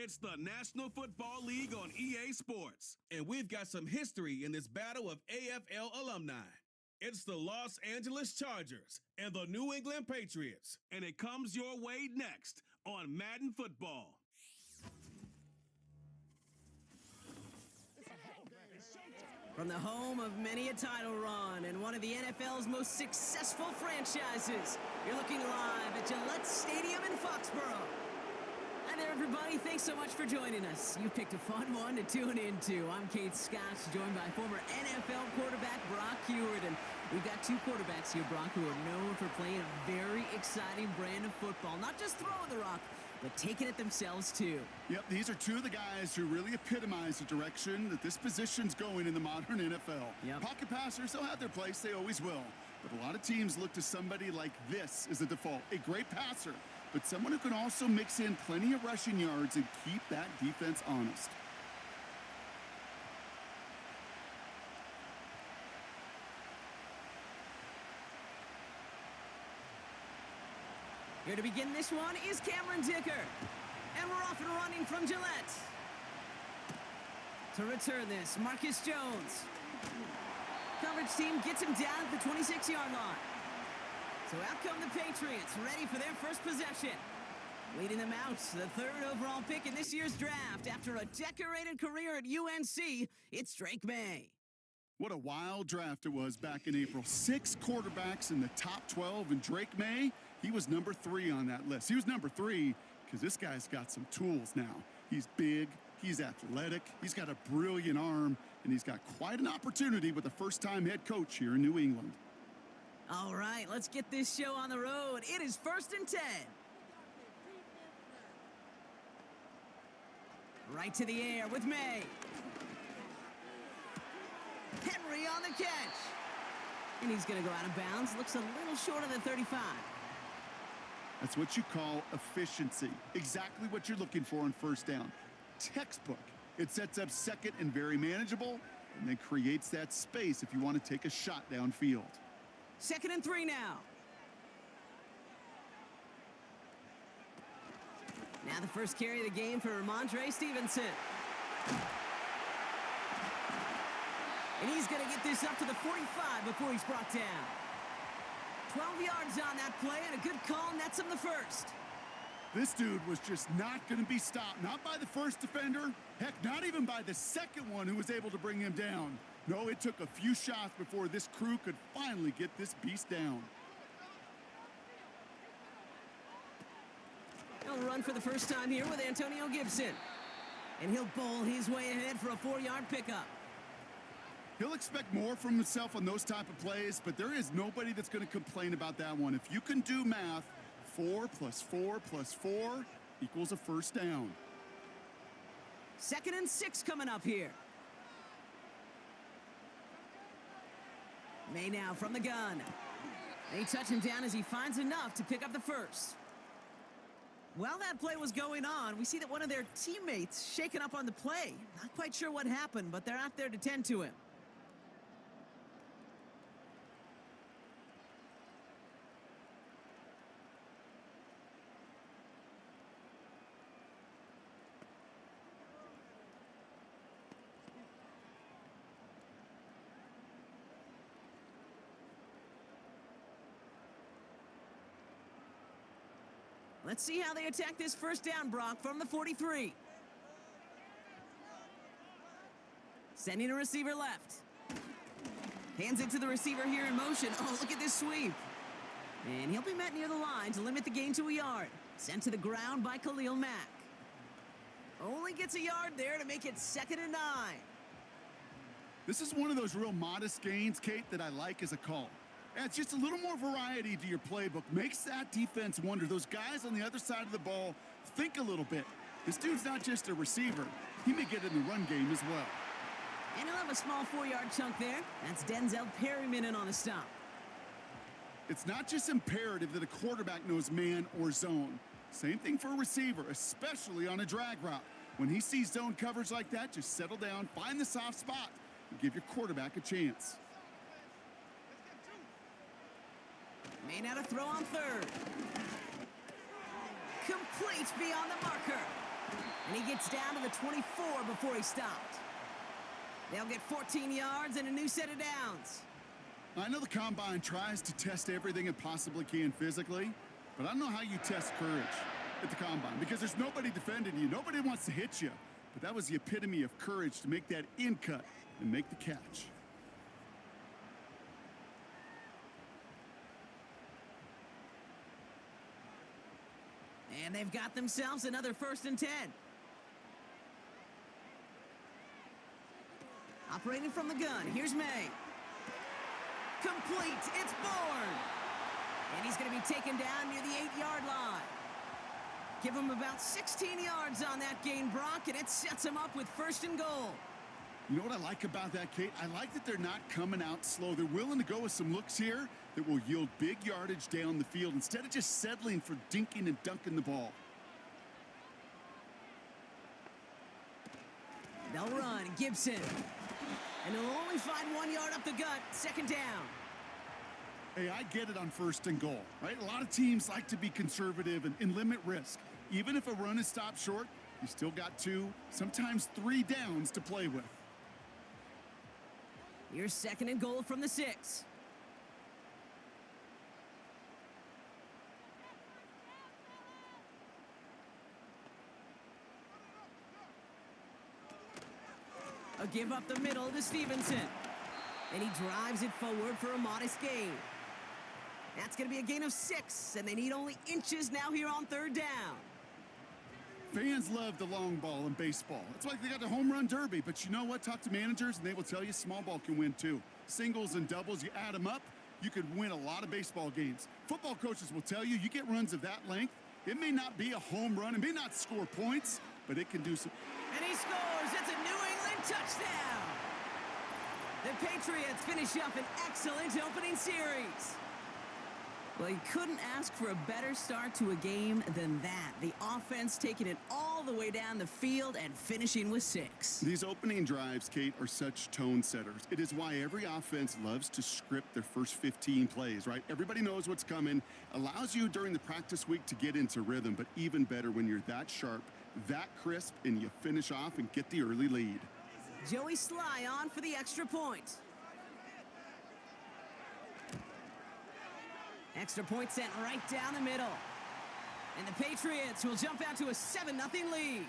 It's the National Football League on EA Sports, and we've got some history in this battle of AFL alumni. It's the Los Angeles Chargers and the New England Patriots, and it comes your way next on Madden Football. From the home of many a title run and one of the NFL's most successful franchises, you're looking live at Gillette Stadium in Foxborough. Hi there, everybody. Thanks so much for joining us. You picked a fun one to tune into. I'm Kate Scott, joined by former NFL quarterback Brock Hewitt, and we've got two quarterbacks here, Brock, who are known for playing a very exciting brand of football. Not just throwing the rock, but taking it themselves, too. Yep, these are two of the guys who really epitomize the direction that this position's going in the modern NFL. Yep. Pocket passers, they'll have their place. They always will. But a lot of teams look to somebody like this as a default. A great passer, but someone who can also mix in plenty of rushing yards and keep that defense honest. Here to begin this one is Cameron Dicker. And we're off and running from Gillette. To return this, Marcus Jones. Coverage team gets him down at the 26-yard line. So out come the Patriots, ready for their first possession. Leading them out, the third overall pick in this year's draft. After a decorated career at UNC, it's Drake May. What a wild draft it was back in April. 6 quarterbacks in the top 12, and Drake May, he was number 3 on that list. He was number 3 because this guy's got some tools now. He's big, he's athletic, he's got a brilliant arm, and he's got quite an opportunity with the first-time head coach here in New England. All right, let's get this show on the road. It is 1st and 10. Right to the air with May. Henry on the catch. And he's going to go out of bounds. Looks a little short of the 35. That's what you call efficiency. Exactly what you're looking for on first down. Textbook. It sets up second and very manageable, and then creates that space if you want to take a shot downfield. 2nd and 3 now. Now the first carry of the game for Ramondre Stevenson. And he's going to get this up to the 45 before he's brought down. 12 yards on that play, and a good call nets him the first. This dude was just not going to be stopped. Not by the first defender. Heck, not even by the second one who was able to bring him down. No, it took a few shots before this crew could finally get this beast down. He'll run for the first time here with Antonio Gibson. And he'll bowl his way ahead for a 4-yard pickup. He'll expect more from himself on those type of plays, but there is nobody that's going to complain about that one. If you can do math, 4 plus 4 plus 4 equals a first down. 2nd and 6 coming up here. May now from the gun. They touch him down as he finds enough to pick up the first. While that play was going on, we see that one of their teammates shaken up on the play. Not quite sure what happened, but they're out there to tend to him. Let's see how they attack this first down, Brock, from the 43. Sending a receiver left. Hands it to the receiver here in motion. Oh, look at this sweep. And he'll be met near the line to limit the gain to a yard. Sent to the ground by Khalil Mack. Only gets a yard there to make it 2nd and 9. This is one of those real modest gains, Kate, that I like as a call. It's just a little more variety to your playbook. Makes that defense wonder. Those guys on the other side of the ball think a little bit. This dude's not just a receiver. He may get in the run game as well. And he'll have a small 4-yard chunk there. That's Denzel Perryman in on the stop. It's not just imperative that a quarterback knows man or zone. Same thing for a receiver, especially on a drag route. When he sees zone coverage like that, just settle down, find the soft spot, and give your quarterback a chance. May now to throw on 3rd. Complete beyond the marker. And he gets down to the 24 before he stopped. They'll get 14 yards and a new set of downs. I know the combine tries to test everything it possibly can physically, but I don't know how you test courage at the combine because there's nobody defending you. Nobody wants to hit you. But that was the epitome of courage to make that in cut and make the catch. And they've got themselves another 1st and 10. Operating from the gun, here's May. Complete, it's Bourne. And he's going to be taken down near the 8-yard line. Give him about 16 yards on that gain, Brock, and it sets him up with 1st and goal. You know what I like about that, Kate? I like that they're not coming out slow. They're willing to go with some looks here that will yield big yardage down the field instead of just settling for dinking and dunking the ball. They'll run, Gibson. And he'll only find 1 yard up the gut, 2nd down. Hey, I get it on 1st and goal, right? A lot of teams like to be conservative and limit risk. Even if a run is stopped short, you still got 2, sometimes 3 downs to play with. Here's 2nd and goal from the 6. A give up the middle to Stevenson. And he drives it forward for a modest gain. That's going to be a gain of 6, and they need only inches now here on 3rd down. Fans love the long ball in baseball. It's like they got the home run derby, but you know what? Talk to managers, and they will tell you small ball can win too. Singles and doubles, you add them up, you could win a lot of baseball games. Football coaches will tell you, you get runs of that length, it may not be a home run, it may not score points, but it can do some. And he scores! It's a New England touchdown! The Patriots finish up an excellent opening series. Well, you couldn't ask for a better start to a game than that. The offense taking it all the way down the field and finishing with 6. These opening drives, Kate, are such tone setters. It is why every offense loves to script their first 15 plays, right? Everybody knows what's coming. Allows you during the practice week to get into rhythm, but even better when you're that sharp, that crisp, and you finish off and get the early lead. Joey Sly on for the extra point. Extra point sent right down the middle. And the Patriots will jump out to a 7-0 lead.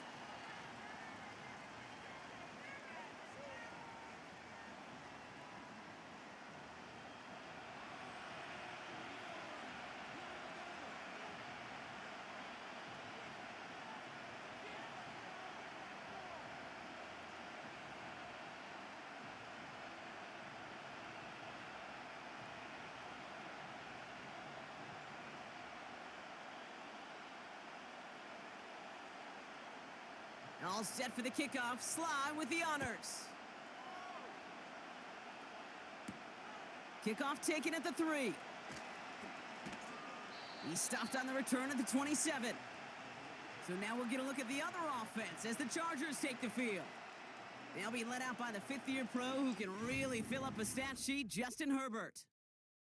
All set for the kickoff. Sly with the honors. Kickoff taken at the 3. He stopped on the return at the 27. So now we'll get a look at the other offense as the Chargers take the field. They'll be led out by the 5th-year pro who can really fill up a stat sheet, Justin Herbert.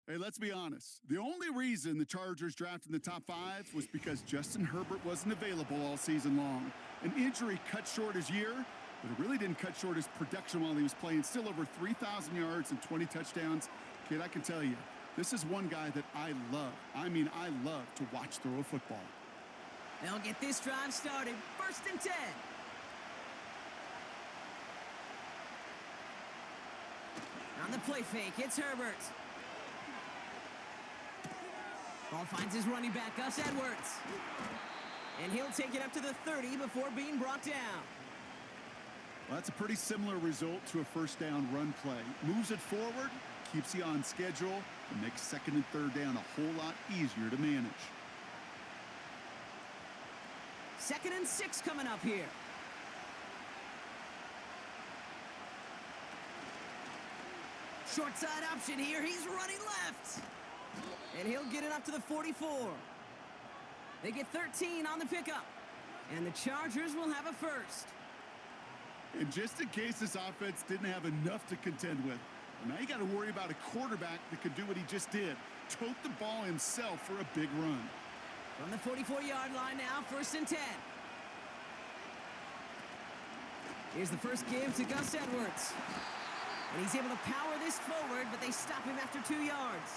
Hey, let's be honest. The only reason the Chargers drafted in the top 5 was because Justin Herbert wasn't available all season long. An injury cut short his year, but it really didn't cut short his production while he was playing. Still over 3,000 yards and 20 touchdowns. Kid, I can tell you, this is one guy that I love. I mean, I love to watch throw a football. They'll get this drive started. 1st and 10. On the play fake, it's Herbert. Ball finds his running back, Gus Edwards. And he'll take it up to the 30 before being brought down. Well, that's a pretty similar result to a 1st down run play. Moves it forward, keeps you on schedule, and makes 2nd and 3rd down a whole lot easier to manage. 2nd and 6 coming up here. Short side option here. He's running left. And he'll get it up to the 44. They get 13 on the pickup. And the Chargers will have a 1st. And just in case this offense didn't have enough to contend with, now you got to worry about a quarterback that could do what he just did. Tote the ball himself for a big run. From the 44-yard line now, 1st and 10. Here's the first give to Gus Edwards. And he's able to power this forward, but they stop him after 2 yards.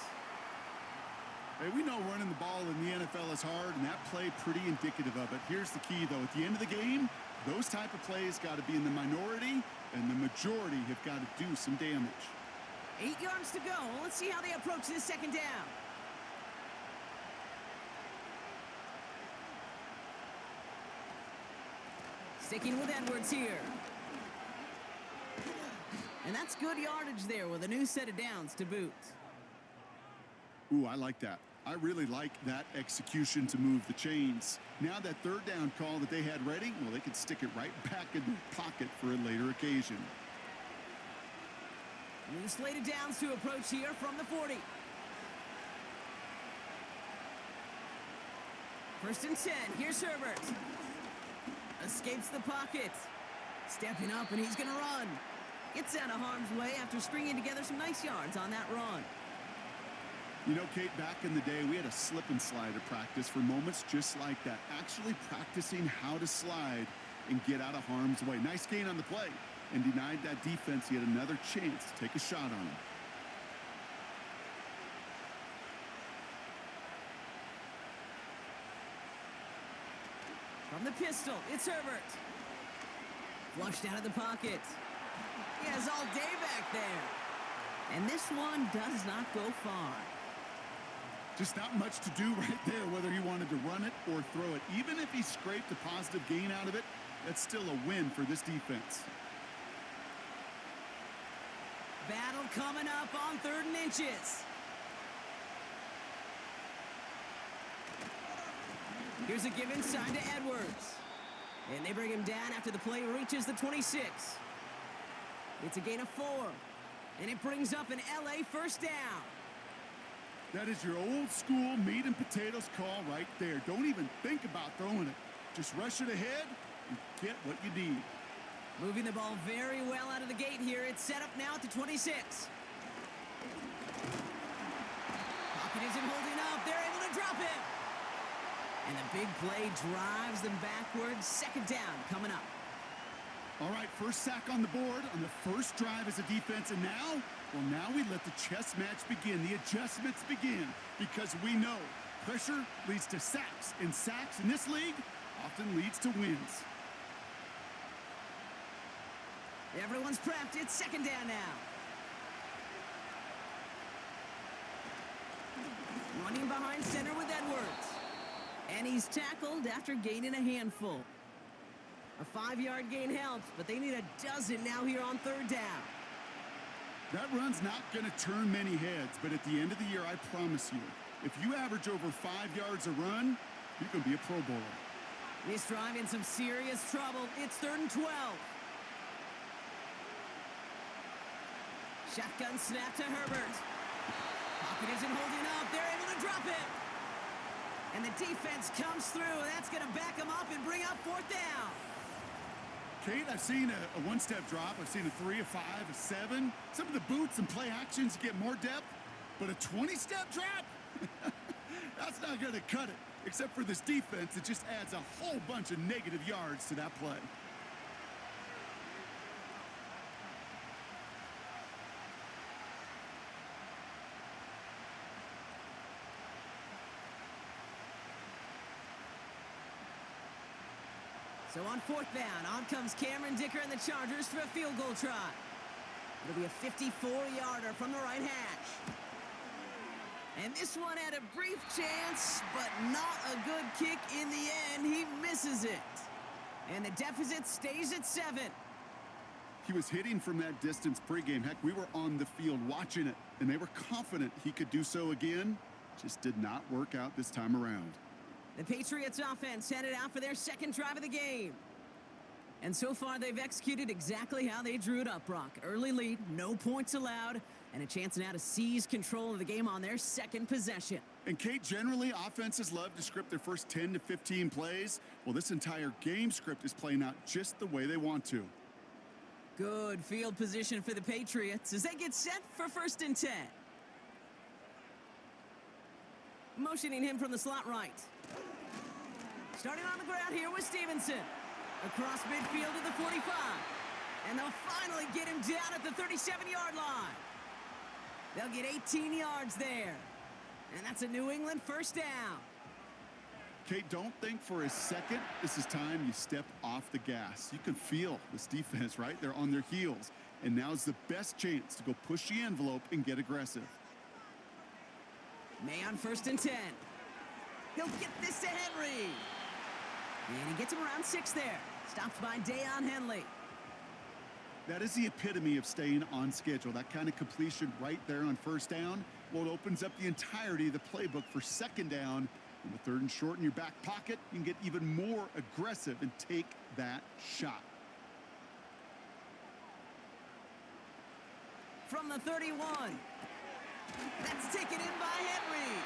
Hey, we know running the ball in the NFL is hard, and that play pretty indicative of it. Here's the key, though. At the end of the game, those type of plays got to be in the minority, and the majority have got to do some damage. 8 yards to go. Let's see how they approach this second down. Sticking with Edwards here. And that's good yardage there with a new set of downs to boot. Ooh, I like that. I really like that execution to move the chains. Now that third down call that they had ready, well, they could stick it right back in the pocket for a later occasion. New slated downs to approach here from the 40. First and 10. Here's Herbert. Escapes the pocket. Stepping up, and he's going to run. Gets out of harm's way after stringing together some nice yards on that run. You know, Kate, back in the day, we had a slip and slide at practice for moments just like that. Actually practicing how to slide and get out of harm's way. Nice gain on the play, and denied that defense yet another chance to take a shot on him. From the pistol, it's Herbert. Flushed out of the pocket. He has all day back there. And this one does not go far. Just not much to do right there, whether he wanted to run it or throw it. Even if he scraped a positive gain out of it, that's still a win for this defense. Battle coming up on 3rd and inches. Here's a give inside to Edwards. And they bring him down after the play reaches the 26. It's a gain of 4. And it brings up an LA first down. That is your old school meat and potatoes call right there. Don't even think about throwing it. Just rush it ahead and get what you need. Moving the ball very well out of the gate here. It's set up now at the 26. Pocket isn't holding up. They're able to drop him. And the big play drives them backwards. Second down coming up. All right, first sack on the board on the first drive as a defense. And now, well, now we let the chess match begin. The adjustments begin because we know pressure leads to sacks. And sacks in this league often leads to wins. Everyone's prepped. It's second down now. Running behind center with Edwards. And he's tackled after gaining a handful. A 5-yard gain helps, but they need a dozen now here on 3rd down. That run's not going to turn many heads, but at the end of the year, I promise you, if you average over 5 yards a run, you can be a Pro Bowler. This drive in some serious trouble. It's 3rd and 12. Shotgun snap to Herbert. Pocket isn't holding up. They're able to drop it. And the defense comes through. That's going to back them up and bring up 4th down. Kate, I've seen a one-step drop. I've seen a 3, a 5, a 7. Some of the boots and play actions get more depth, but a 20-step drop? That's not going to cut it. Except for this defense, it just adds a whole bunch of negative yards to that play. So on 4th down, on comes Cameron Dicker and the Chargers for a field goal try. It'll be a 54-yarder from the right hash. And this one had a brief chance, but not a good kick in the end. He misses it. And the deficit stays at 7. He was hitting from that distance pregame. Heck, we were on the field watching it, and they were confident he could do so again. Just did not work out this time around. The Patriots offense headed out for their second drive of the game. And so far, they've executed exactly how they drew it up, Brock. Early lead, no points allowed, and a chance now to seize control of the game on their second possession. And, Kate, generally, offenses love to script their first 10 to 15 plays. Well, this entire game script is playing out just the way they want to. Good field position for the Patriots as they get set for 1st and 10. Motioning him from the slot right. Starting on the ground here with Stevenson. Across midfield to the 45. And they'll finally get him down at the 37-yard line. They'll get 18 yards there. And that's a New England first down. Kate, don't think for a second this is time you step off the gas. You can feel this defense, right? They're on their heels. And now's the best chance to go push the envelope and get aggressive. May on 1st and 10. He'll get this to Henry. And he gets him around 6 there. Stopped by Deion Henley. That is the epitome of staying on schedule. That kind of completion right there on 1st down. Well, it opens up the entirety of the playbook for 2nd down. And with 3rd and short in your back pocket, you can get even more aggressive and take that shot. From the 31. That's taken in by Henry.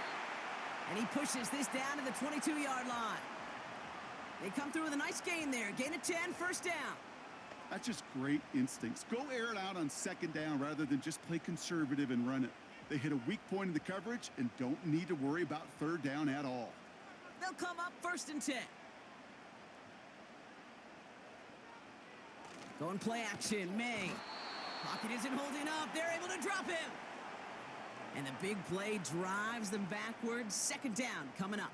And he pushes this down to the 22-yard line. They come through with a nice gain there. Gain of 10, 1st down. That's just great instincts. Go air it out on 2nd down rather than just play conservative and run it. They hit a weak point in the coverage and don't need to worry about 3rd down at all. They'll come up 1st and 10. Going play action, May. Pocket isn't holding up. They're able to drop him. And the big play drives them backwards. 2nd down coming up.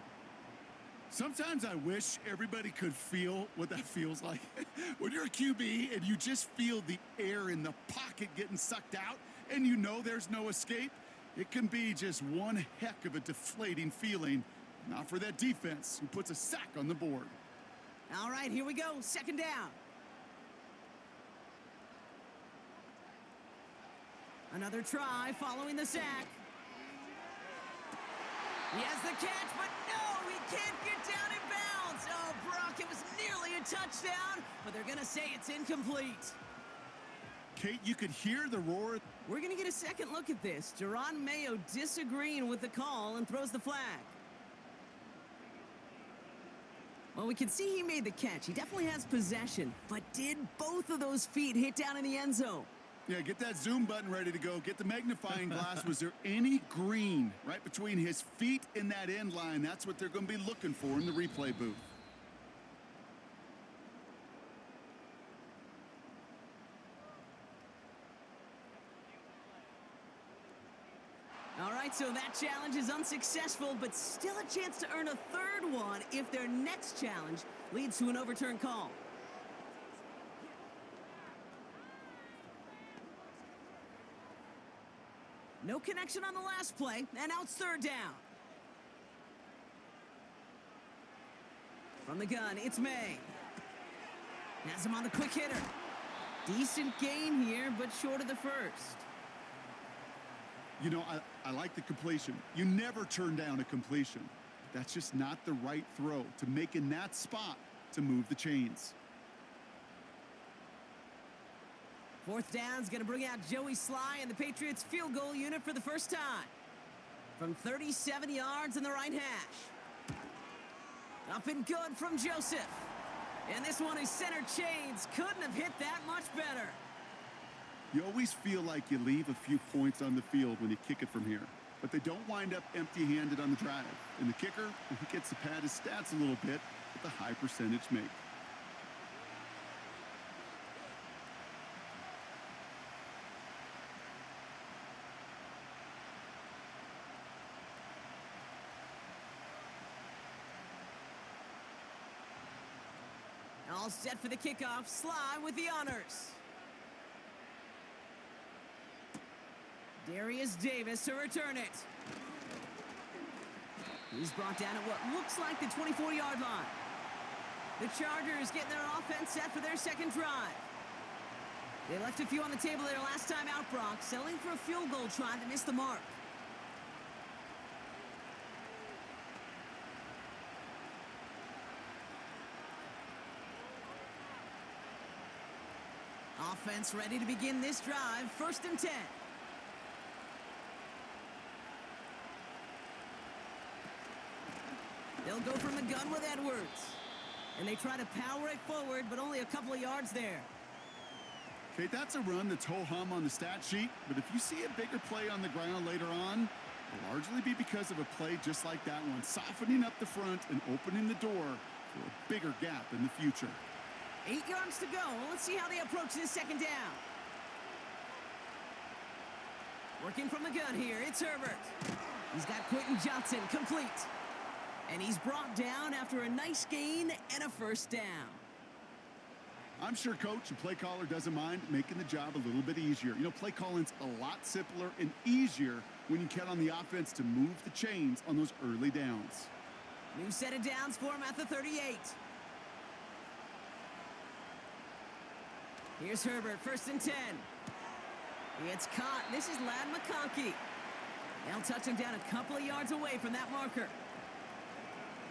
Sometimes I wish everybody could feel what that feels like. When you're a QB and you just feel the air in the pocket getting sucked out and you know there's no escape, it can be just one heck of a deflating feeling. Not for that defense who puts a sack on the board. All right, here we go. 2nd down. Another try following the sack. He has the catch, but no, he can't get down in bounds. Oh, Brock, it was nearly a touchdown, but they're going to say it's incomplete. Kate, you could hear the roar. We're going to get a second look at this. Jerron Mayo disagreeing with the call and throws the flag. Well, we can see he made the catch. He definitely has possession, but did both of those feet hit down in the end zone? Yeah, get that zoom button ready to go. Get the magnifying glass. Was there any green right between his feet and that end line? That's what they're going to be looking for in the replay booth. All right, so that challenge is unsuccessful, but still a chance to earn a 3rd one if their next challenge leads to an overturned call. No connection on the last play, and now it's 3rd down. From the gun, it's May. Has him on the quick hitter. Decent gain here, but short of the 1st. You know, I like the completion. You never turn down a completion. That's just not the right throw to make in that spot to move the chains. 4th down's going to bring out Joey Sly and the Patriots field goal unit for the first time. From 37 yards in the right hash. Up and good from Joseph. And this one is center chains. Couldn't have hit that much better. You always feel like you leave a few points on the field when you kick it from here. But they don't wind up empty-handed on the drive. And the kicker, he gets to pad his stats a little bit with a high percentage make. All set for the kickoff. Sly with the honors. Darius Davis to return it. He's brought down at what looks like the 24-yard line. The Chargers getting their offense set for their 2nd drive. They left a few on the table their last time out, Brock, settling for a field goal try that missed the mark. Offense ready to begin this drive. 1st and 10. They'll go from the gun with Edwards. And they try to power it forward, but only a couple of yards there. Okay, that's a run that's ho-hum on the stat sheet, but if you see a bigger play on the ground later on, it'll largely be because of a play just like that one, softening up the front and opening the door for a bigger gap in the future. 8 yards to go. Let's see how they approach this second down. Working from the gun here, it's Herbert. He's got Quentin Johnson complete. And he's brought down after a nice gain and a first down. I'm sure coach and play caller doesn't mind making the job a little bit easier. You know, play calling's a lot simpler and easier when you count on the offense to move the chains on those early downs. New set of downs for him at the 38. Here's Herbert, 1st and 10. It's caught. This is Ladd McConkey. They'll touch him down a couple of yards away from that marker.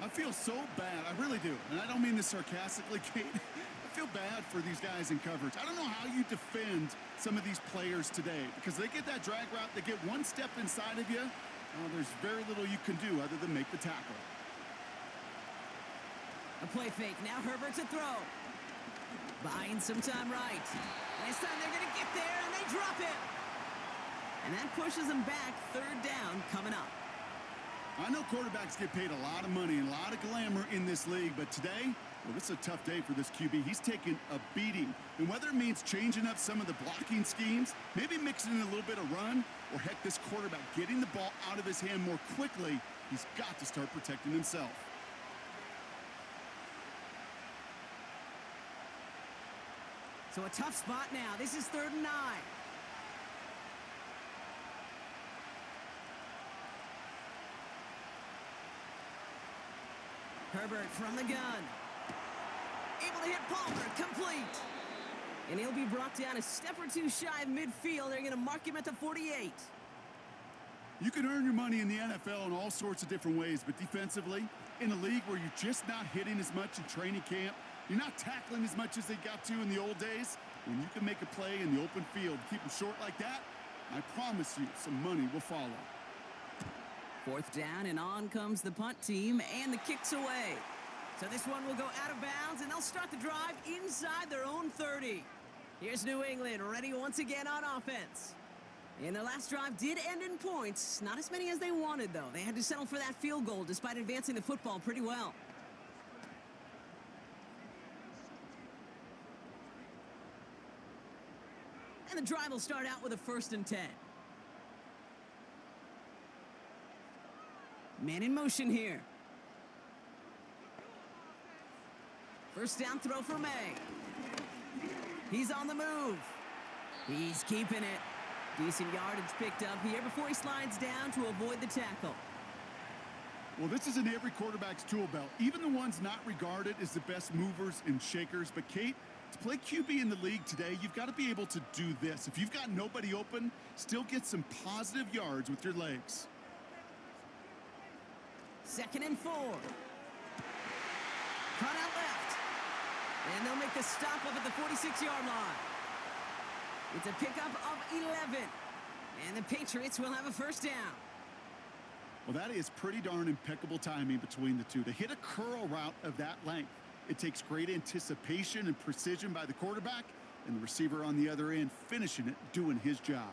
I feel so bad. I really do. And I don't mean this sarcastically, Kate. I feel bad for these guys in coverage. I don't know how you defend some of these players today because they get that drag route, they get one step inside of you. There's very little you can do other than make the tackle. A play fake. Now Herbert to throw. Buying some time right. And this time they're going to get there, and they drop it. And that pushes them back. 3rd down coming up. I know quarterbacks get paid a lot of money and a lot of glamour in this league, but today, well, this is a tough day for this QB. He's taking a beating. And whether it means changing up some of the blocking schemes, maybe mixing in a little bit of run, or heck, this quarterback getting the ball out of his hand more quickly, he's got to start protecting himself. So a tough spot now. This is 3rd and 9. Herbert from the gun. Able to hit Palmer, complete. And he'll be brought down a step or two shy of midfield. They're going to mark him at the 48. You can earn your money in the NFL in all sorts of different ways, but defensively, in a league where you're just not hitting as much in training camp, you're not tackling as much as they got to in the old days, when you can make a play in the open field, keep them short like that, I promise you some money will follow. 4th down, and on comes the punt team, and the kick's away. So this one will go out of bounds, and they'll start the drive inside their own 30. Here's New England, ready once again on offense. And their last drive did end in points. Not as many as they wanted, though. They had to settle for that field goal despite advancing the football pretty well. And the drive will start out with a 1st and 10. Man in motion here. 1st down throw for May. He's on the move. He's keeping it. Decent yardage picked up here before he slides down to avoid the tackle. Well, this is in every quarterback's tool belt, even the ones not regarded as the best movers and shakers. But, Kate, to play QB in the league today, you've got to be able to do this. If you've got nobody open, still get some positive yards with your legs. 2nd and 4. Cut out left. And they'll make the stop up at the 46-yard line. It's a pickup of 11. And the Patriots will have a 1st down. Well, that is pretty darn impeccable timing between the two. To hit a curl route of that length, it takes great anticipation and precision by the quarterback, and the receiver on the other end finishing it, doing his job.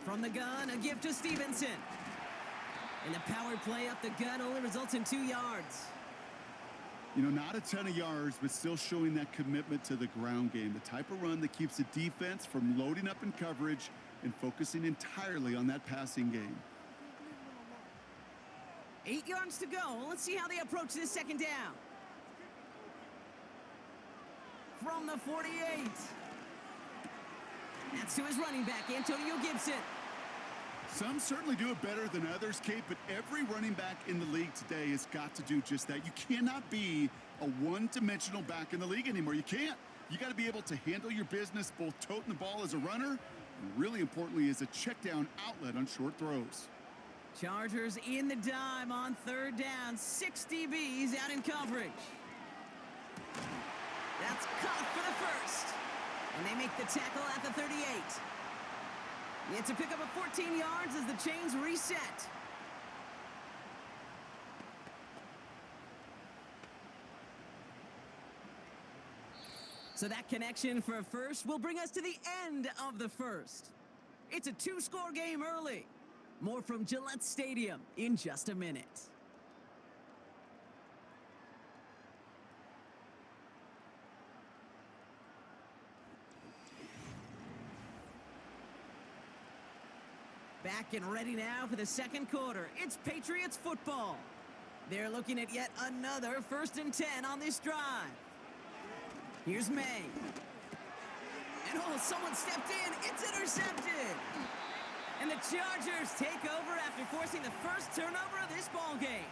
From the gun, a gift to Stevenson. And the power play up the gut only results in 2 yards. You know, not a ton of yards, but still showing that commitment to the ground game. The type of run that keeps the defense from loading up in coverage and focusing entirely on that passing game. 8 yards to go. Let's see how they approach this 2nd down. From the 48. That's to his running back, Antonio Gibson. Some certainly do it better than others, Kate, but every running back in the league today has got to do just that. You cannot be a one-dimensional back in the league anymore. You can't. You got to be able to handle your business, both toting the ball as a runner, and really importantly, as a check-down outlet on short throws. Chargers in the dime on 3rd down. 6 DBs out in coverage. That's caught for the 1st. And they make the tackle at the 38. It's a pickup of 14 yards as the chains reset. So that connection for a first will bring us to the end of the 1st. It's a 2-score game early. More from Gillette Stadium in just a minute. Back and ready now for the second quarter. It's Patriots football. They're looking at yet another 1st and 10 on this drive. Here's May. And oh, someone stepped in. It's intercepted. And the Chargers take over after forcing the first turnover of this ball game.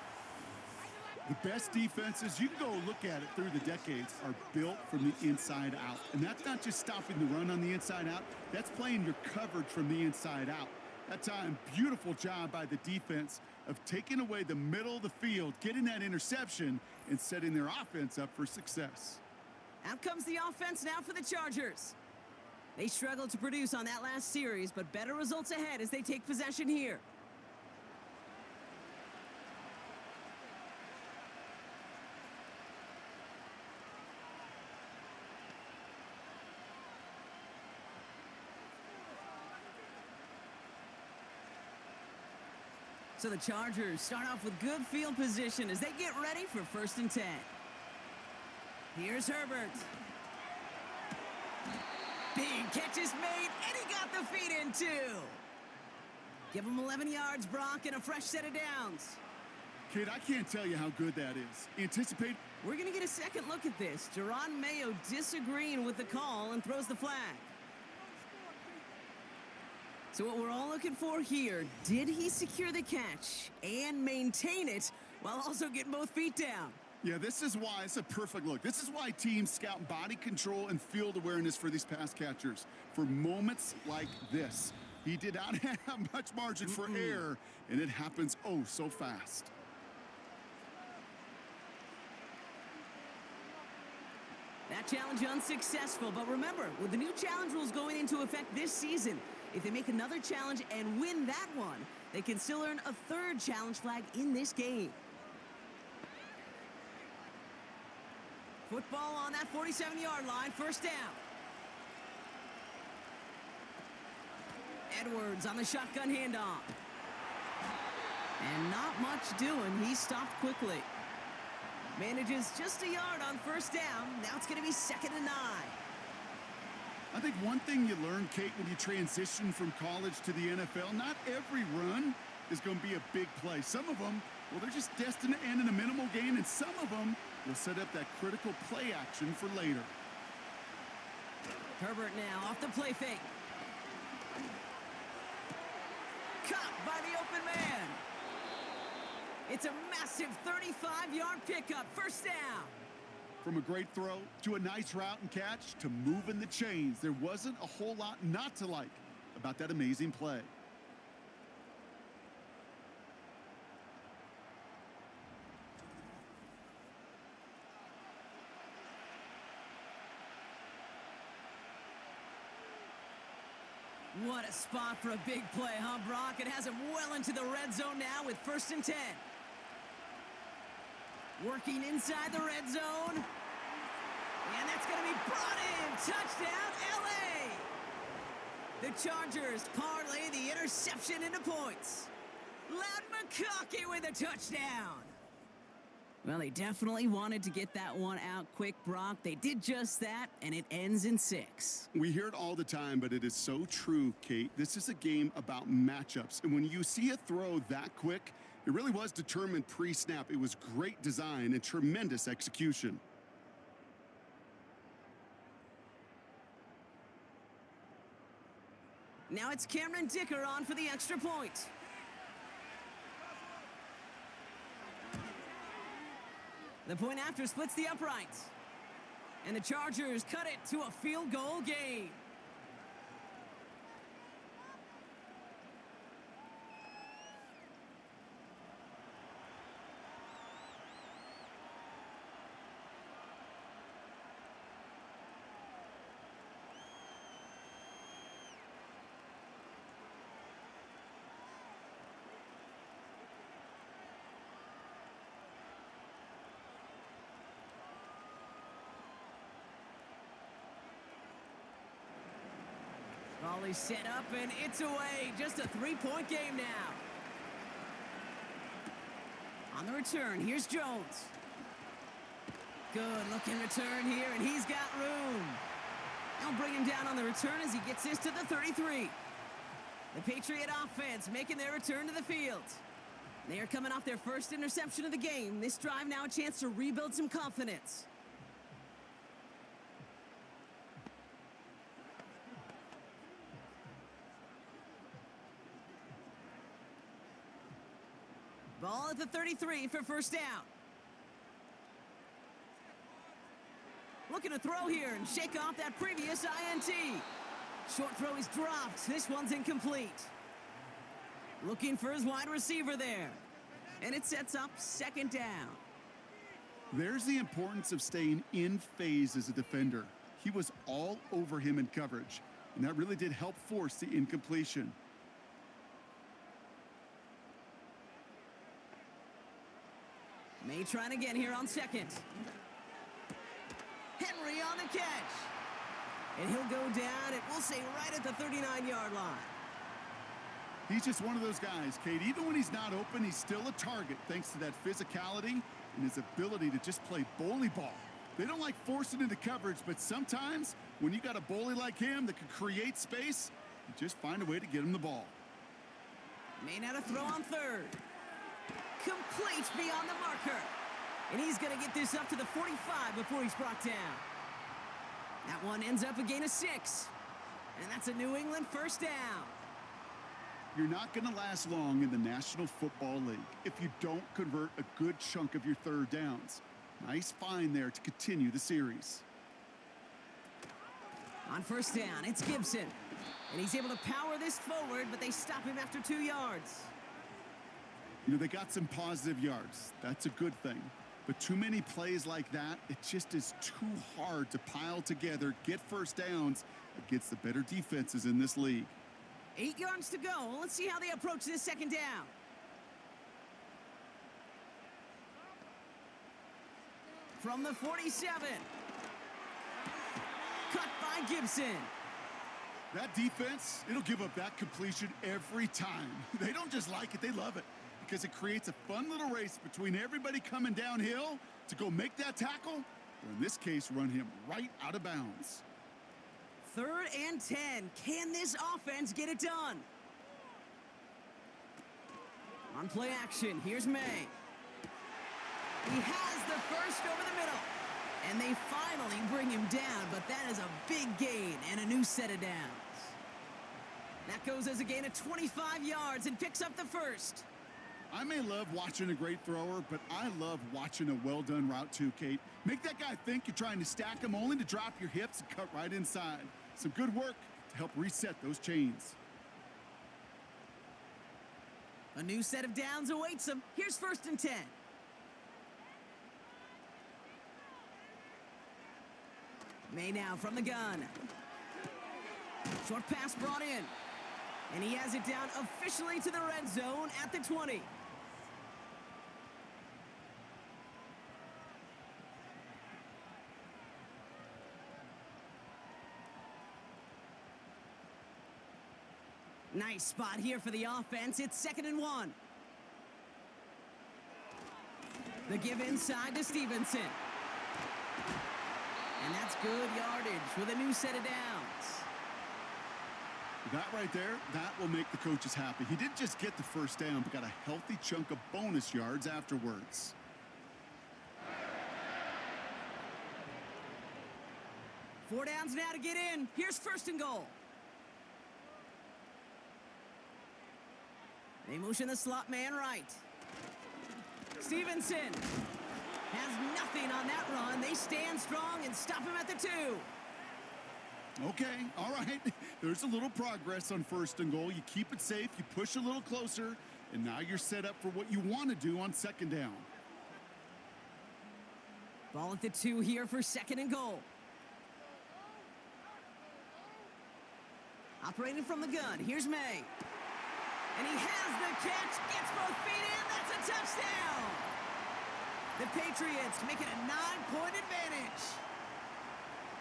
The best defenses, you can go look at it through the decades, are built from the inside out. And that's not just stopping the run on the inside out. That's playing your coverage from the inside out. That time, beautiful job by the defense of taking away the middle of the field, getting that interception, and setting their offense up for success. Out comes the offense now for the Chargers. They struggled to produce on that last series, but better results ahead as they take possession here. So the Chargers start off with good field position as they get ready for 1st and 10. Here's Herbert. Big catch is made, and he got the feet in too. Give him 11 yards, Brock, and a fresh set of downs. Kid, I can't tell you how good that is. Anticipate. We're going to get a second look at this. Jerron Mayo disagreeing with the call and throws the flag. So what we're all looking for here, did he secure the catch and maintain it while also getting both feet down? Yeah, this is why it's a perfect look. This is why teams scout body control and field awareness for these pass catchers. For moments like this, he did not have much margin for error, and it happens oh so fast. That challenge unsuccessful, but remember, with the new challenge rules going into effect this season, if they make another challenge and win that one, they can still earn a 3rd challenge flag in this game. Football on that 47-yard line, 1st down. Edwards on the shotgun handoff. And not much doing. He stopped quickly. Manages just a yard on 1st down. Now it's going to be 2nd and 9. I think one thing you learn, Kate, when you transition from college to the NFL, not every run is going to be a big play. Some of them, well, they're just destined to end in a minimal gain, and some of them will set up that critical play action for later. Herbert now off the play fake. Caught by the open man. It's a massive 35-yard pickup, 1st down. From a great throw to a nice route and catch to moving the chains, there wasn't a whole lot not to like about that amazing play. What a spot for a big play, huh, Brock? It has him well into the red zone now with 1st and 10. Working inside the red zone. And that's going to be brought in. Touchdown, L.A. The Chargers parlay the interception into points. Loud McConkey with a touchdown. Well, they definitely wanted to get that one out quick, Brock. They did just that, and it ends in 6. We hear it all the time, but it is so true, Kate. This is a game about matchups. And when you see a throw that quick, it really was determined pre-snap. It was great design and tremendous execution. Now it's Cameron Dicker on for the extra point. The point after splits the uprights. And the Chargers cut it to a field goal game. Volley set up, and it's away. Just a 3-point game now. On the return, here's Jones. Good looking return here, and he's got room. They'll bring him down on the return as he gets this to the 33. The Patriot offense making their return to the field. They are coming off their first interception of the game. This drive now a chance to rebuild some confidence. Ball at the 33 for first down. Looking to throw here and shake off that previous INT. Short throw is dropped. This one's incomplete. Looking for his wide receiver there. And it sets up second down. There's the importance of staying in phase as a defender. He was all over him in coverage, and that really did help force the incompletion. May trying again here on second. Henry on the catch. And he'll go down, and we'll say right at the 39-yard line. He's just one of those guys, Kate. Even when he's not open, he's still a target thanks to that physicality and his ability to just play bully ball. They don't like forcing into coverage, but sometimes when you got a bully like him that can create space, you just find a way to get him the ball. May not a throw on third. Complete beyond the marker. And he's going to get this up to the 45 before he's brought down. That one ends up a gain of 6. And that's a New England first down. You're not going to last long in the National Football League if you don't convert a good chunk of your third downs. Nice find there to continue the series. On first down, it's Gibson. And he's able to power this forward, but they stop him after 2 yards. You know, they got some positive yards. That's a good thing. But too many plays like that, it just is too hard to pile together, get first downs against the better defenses in this league. 8 yards to go. Let's see how they approach this second down. From the 47. Cut by Gibson. That defense, it'll give up that completion every time. They don't just like it, they love it. Because it creates a fun little race between everybody coming downhill to go make that tackle, or in this case, run him right out of bounds. 3rd and 10. Can this offense get it done? On play action, here's May. He has the first over the middle. And they finally bring him down, but that is a big gain and a new set of downs. That goes as a gain of 25 yards and picks up the first. I may love watching a great thrower, but I love watching a well-done route too, Kate. Make that guy think you're trying to stack him only to drop your hips and cut right inside. Some good work to help reset those chains. A new set of downs awaits him. Here's 1st and 10. May now from the gun. Short pass brought in. And he has it down officially to the red zone at the 20. Nice spot here for the offense. It's 2nd and 1. The give inside to Stevenson. And that's good yardage with a new set of downs. That right there, that will make the coaches happy. He didn't just get the first down, but got a healthy chunk of bonus yards afterwards. Four downs now to get in. Here's 1st and goal. They motion the slot man right. Stevenson has nothing on that run. They stand strong and stop him at the 2. Okay, all right. There's a little progress on 1st and goal. You keep it safe, you push a little closer, and now you're set up for what you want to do on 2nd down. Ball at the 2 here for 2nd and goal. Operating from the gun, here's May. And he has the catch, gets both feet in, that's a touchdown! The Patriots make it a 9-point advantage.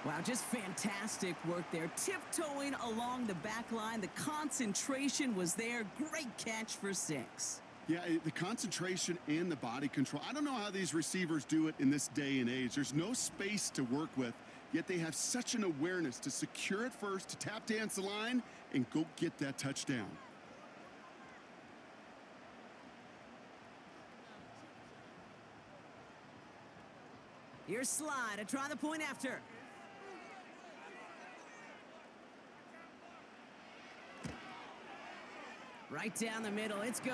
Wow, just fantastic work there. Tiptoeing along the back line. The concentration was there. Great catch for 6. Yeah, the concentration and the body control. I don't know how these receivers do it in this day and age. There's no space to work with, yet they have such an awareness to secure it first, to tap dance the line, and go get that touchdown. Here's Sly to try the point after. Right down the middle, it's good.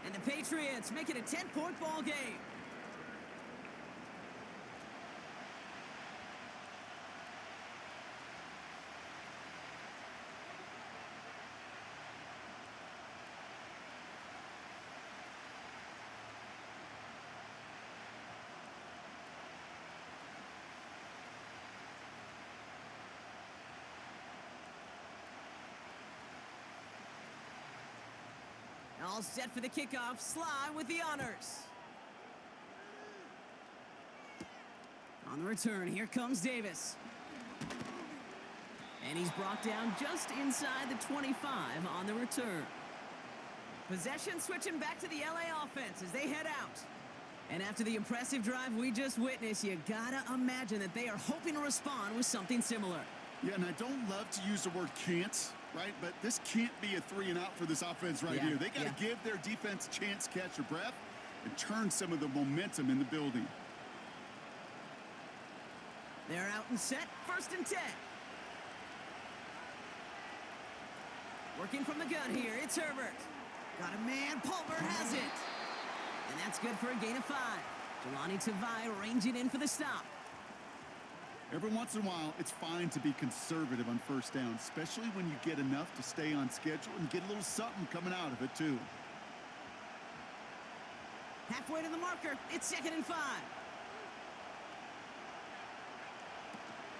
And the Patriots make it a 10-point ball game. All set for the kickoff. Sly with the honors. On the return, here comes Davis. And he's brought down just inside the 25 on the return. Possession switching back to the LA offense as they head out. And after the impressive drive we just witnessed, you gotta imagine that they are hoping to respond with something similar. Yeah, and I don't love to use the word can't, right? But this can't be a 3-and-out for this offense right here. They got to give their defense a chance to catch their breath and turn some of the momentum in the building. They're out and set. 1st and 10. Working from the gun here, it's Herbert. Got a man, Palmer has it. And that's good for a gain of 5. Jelani Tavai ranging in for the stop. Every once in a while, it's fine to be conservative on 1st down, especially when you get enough to stay on schedule and get a little something coming out of it, too. Halfway to the marker, it's 2nd and 5.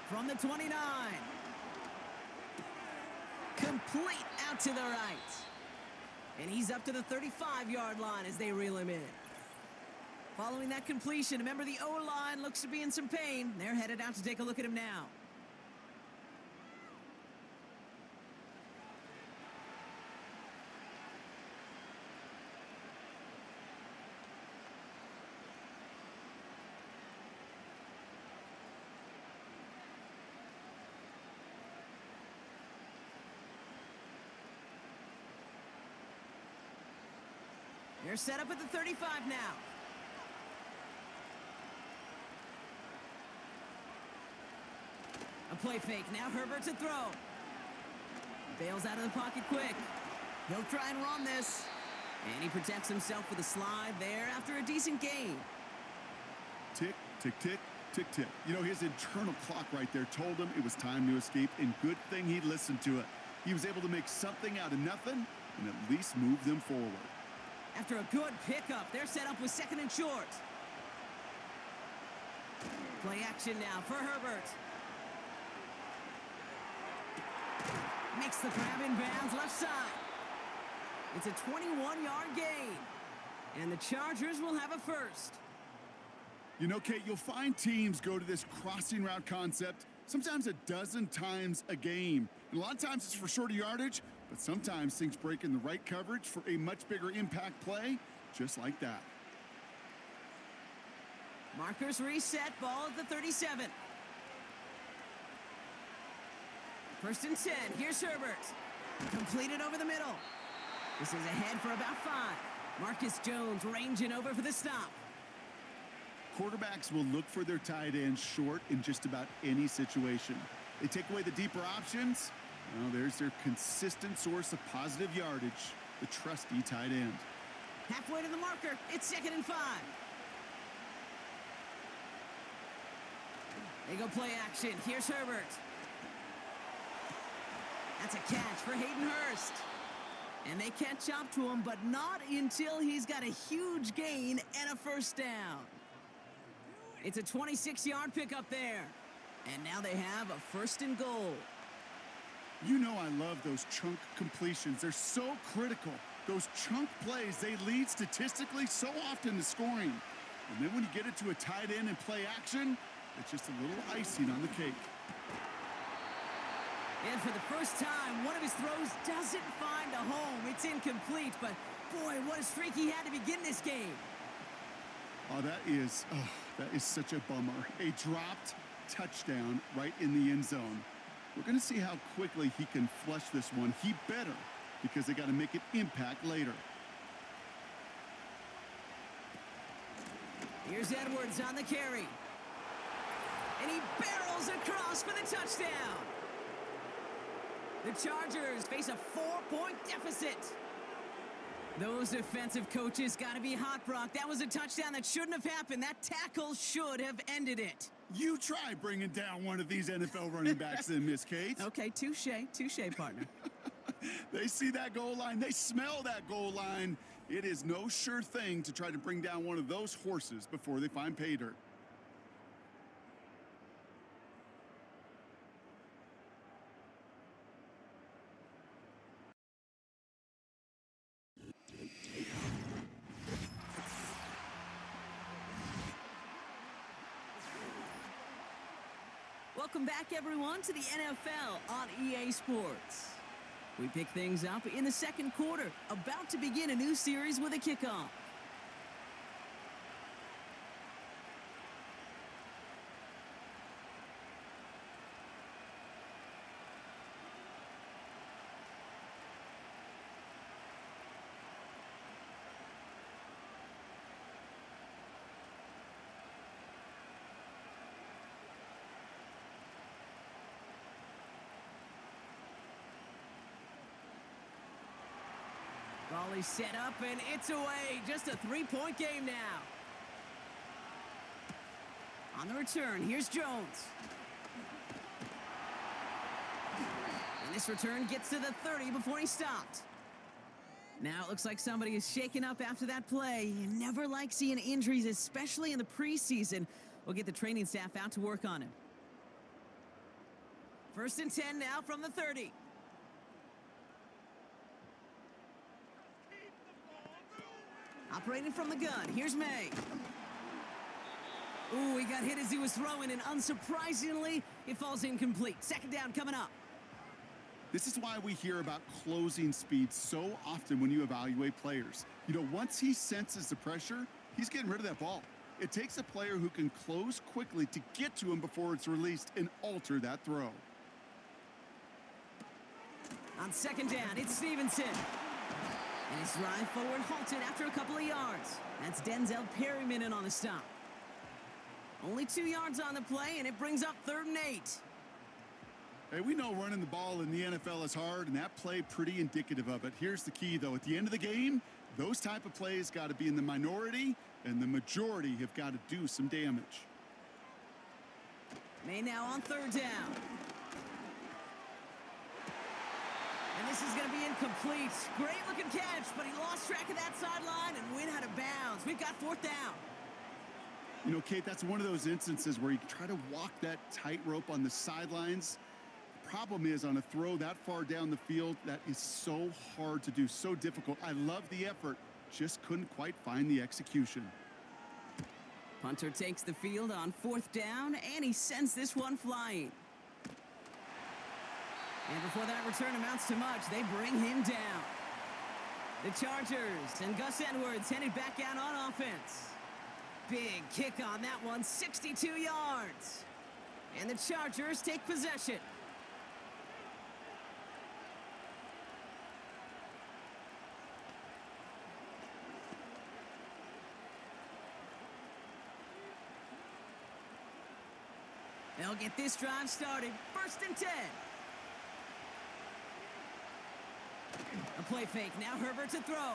From the 29. Complete out to the right. And he's up to the 35-yard line as they reel him in. Following that completion, remember the O-line looks to be in some pain. They're headed out to take a look at him now. They're set up at the 35 now. A play fake. Now Herbert to throw. Bails out of the pocket quick. He'll try and run this. And he protects himself with a slide there after a decent gain. Tick, tick, tick, tick, tick. You know, his internal clock right there told him it was time to escape, and good thing he listened to it. He was able to make something out of nothing and at least move them forward. After a good pickup, they're set up with 2nd and short. Play action now for Herbert. Makes the grab in bounds left side. It's a 21-yard gain. And the Chargers will have a first. You know, Kate, you'll find teams go to this crossing route concept sometimes a dozen times a game. And a lot of times it's for shorter yardage, but sometimes things break in the right coverage for a much bigger impact play, just like that. Markers reset, ball at the 37. 1st and 10, here's Herbert. Completed over the middle. This is ahead for about 5. Marcus Jones ranging over for the stop. Quarterbacks will look for their tight ends short in just about any situation. They take away the deeper options. Well, there's their consistent source of positive yardage, the trusty tight end. Halfway to the marker, it's 2nd and 5. They go play action. Here's Herbert. That's a catch for Hayden Hurst. And they catch up to him, but not until he's got a huge gain and a 1st down. It's a 26-yard pickup there. And now they have a 1st and goal. You know I love those chunk completions. They're so critical. Those chunk plays, they lead statistically so often to scoring. And then when you get it to a tight end and play action, it's just a little icing on the cake. And for the first time, one of his throws doesn't find a home. It's incomplete, but boy, what a streak he had to begin this game. Oh, that is such a bummer. A dropped touchdown right in the end zone. We're going to see how quickly he can flush this one. He better, because they got to make an impact later. Here's Edwards on the carry. And he barrels across for the touchdown. The Chargers face a 4-point deficit. Those defensive coaches got to be hot, Brock. That was a touchdown that shouldn't have happened. That tackle should have ended it. You try bringing down one of these NFL running backs then, Miss Kate. Okay, touche, partner. They see that goal line. They smell that goal line. It is no sure thing to try to bring down one of those horses before they find pay dirt. Welcome back, everyone, to the NFL on EA Sports. We pick things up in the second quarter, about to begin a new series with a kickoff. Volley set up, and it's away. Just a 3-point game now. On the return, here's Jones. And this return gets to the 30 before he stopped. Now it looks like somebody is shaken up after that play. You never like seeing injuries, especially in the preseason. We'll get the training staff out to work on him. 1st and 10 now from the 30. Operating from the gun, here's May. Ooh, he got hit as he was throwing, and unsurprisingly, it falls incomplete. 2nd down coming up. This is why we hear about closing speed so often when you evaluate players. You know, once he senses the pressure, he's getting rid of that ball. It takes a player who can close quickly to get to him before it's released and alter that throw. On 2nd down, it's Stevenson. And his drive forward halted after a couple of yards. That's Denzel Perryman in on the stop. Only 2 yards on the play, and it brings up 3rd and 8. Hey, we know running the ball in the NFL is hard, and that play pretty indicative of it. Here's the key, though. At the end of the game, those type of plays got to be in the minority, and the majority have got to do some damage. May now on 3rd down. And this is going to be incomplete. Great looking catch, but he lost track of that sideline and went out of bounds. We've got 4th down. You know, Kate, that's one of those instances where you try to walk that tightrope on the sidelines. The problem is, on a throw that far down the field, that is so hard to do, so difficult. I love the effort, just couldn't quite find the execution. Punter takes the field on 4th down, and he sends this one flying. And before that return amounts to much, they bring him down. The Chargers and Gus Edwards headed back out on offense. Big kick on that one, 62 yards. And the Chargers take possession. They'll get this drive started. 1st and 10. A play fake. Now Herbert to throw.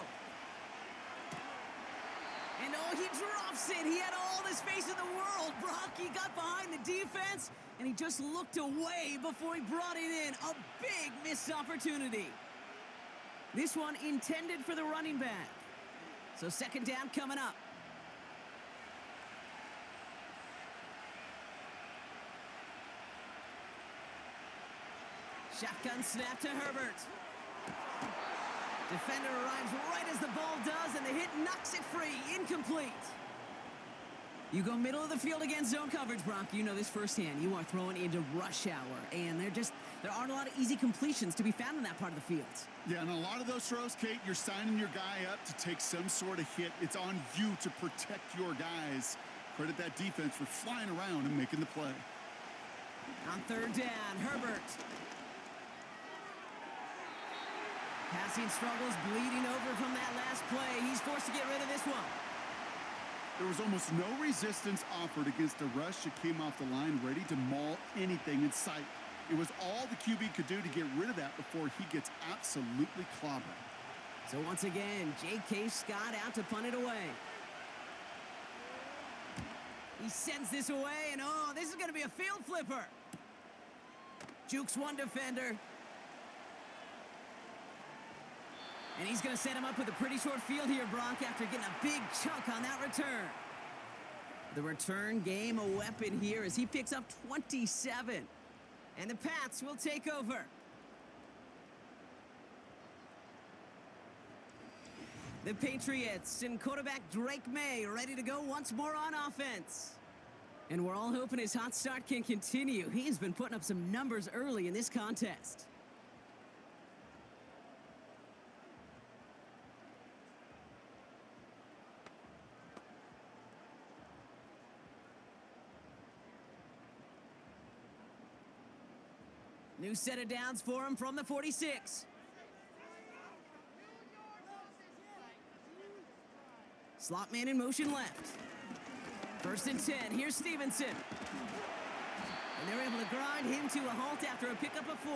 And oh, he drops it. He had all the space in the world. Brock, he got behind the defense, and he just looked away before he brought it in. A big missed opportunity. This one intended for the running back. So 2nd down coming up. Shotgun snap to Herbert. Defender arrives right as the ball does, and the hit knocks it free. Incomplete. You go middle of the field against zone coverage, Brock. You know this firsthand. You are throwing into rush hour, and there aren't a lot of easy completions to be found in that part of the field. Yeah, and a lot of those throws, Kate, you're signing your guy up to take some sort of hit. It's on you to protect your guys. Credit that defense for flying around and making the play. On third down, Herbert. Passing struggles bleeding over from that last play. He's forced to get rid of this one. There was almost no resistance offered against a rush that came off the line ready to maul anything in sight. It was all the QB could do to get rid of that before he gets absolutely clobbered. So once again, J.K. Scott out to punt it away. He sends this away, and oh, this is going to be a field flipper. Jukes one defender. And he's going to set him up with a pretty short field here, Brock, after getting a big chunk on that return. The return game a weapon here as he picks up 27. And the Pats will take over. The Patriots and quarterback Drake May ready to go once more on offense. And we're all hoping his hot start can continue. He has been putting up some numbers early in this contest. New set of downs for him from the 46. Slot man in motion left. First and 10. Here's Stevenson. And they're able to grind him to a halt after a pickup of 4.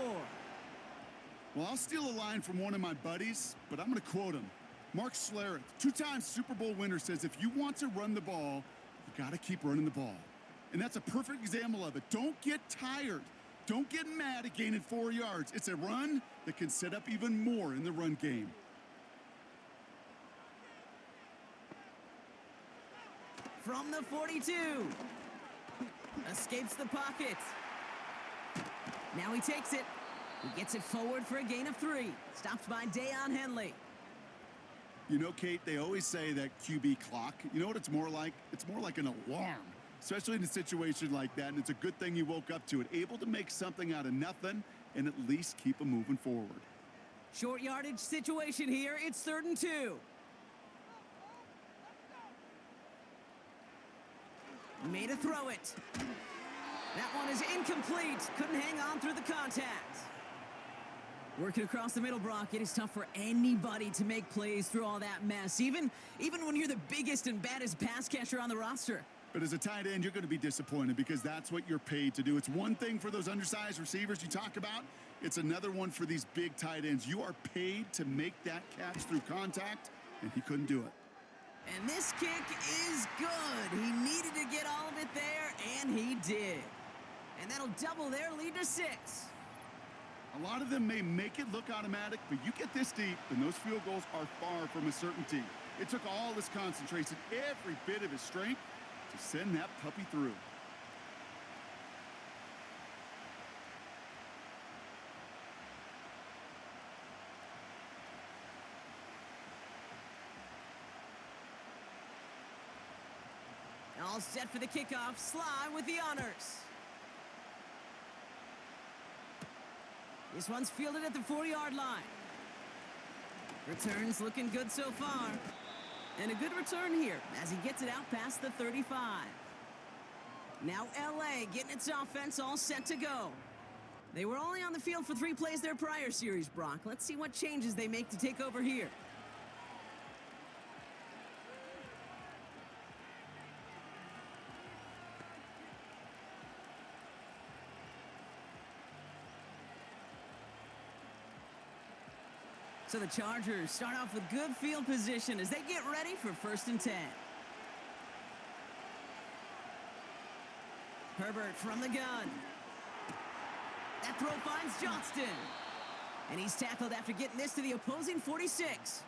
Well, I'll steal a line from one of my buddies, but I'm going to quote him. Mark Schlereth, two-time Super Bowl winner, says if you want to run the ball, you got to keep running the ball. And that's a perfect example of it. Don't get tired. Don't get mad at gaining 4 yards. It's a run that can set up even more in the run game. From the 42. Escapes the pocket. Now he takes it. He gets it forward for a gain of 3. Stopped by Deion Henley. You know, Kate, they always say that QB clock. You know what it's more like? It's more like an alarm, especially in a situation like that. And it's a good thing you woke up to it. Able to make something out of nothing and at least keep them moving forward. Short yardage situation here. It's 3rd and 2. Made a throw it. That one is incomplete. Couldn't hang on through the contact. Working across the middle, Brock, it is tough for anybody to make plays through all that mess, even when you're the biggest and baddest pass catcher on the roster. But as a tight end, you're going to be disappointed because that's what you're paid to do. It's one thing for those undersized receivers you talk about. It's another one for these big tight ends. You are paid to make that catch through contact, and he couldn't do it. And this kick is good. He needed to get all of it there, and he did. And that'll double their lead to 6. A lot of them may make it look automatic, but you get this deep, and those field goals are far from a certainty. It took all his concentration, every bit of his strength, to send that puppy through. All set for the kickoff. Sly with the honors. This one's fielded at the 40-yard line. Returns looking good so far. And a good return here as he gets it out past the 35. Now LA getting its offense all set to go. They were only on the field for 3 plays their prior series, Brock. Let's see what changes they make to take over here. So the Chargers start off with good field position as they get ready for 1st and 10. Herbert from the gun. That throw finds Johnston. And he's tackled after getting this to the opposing 46.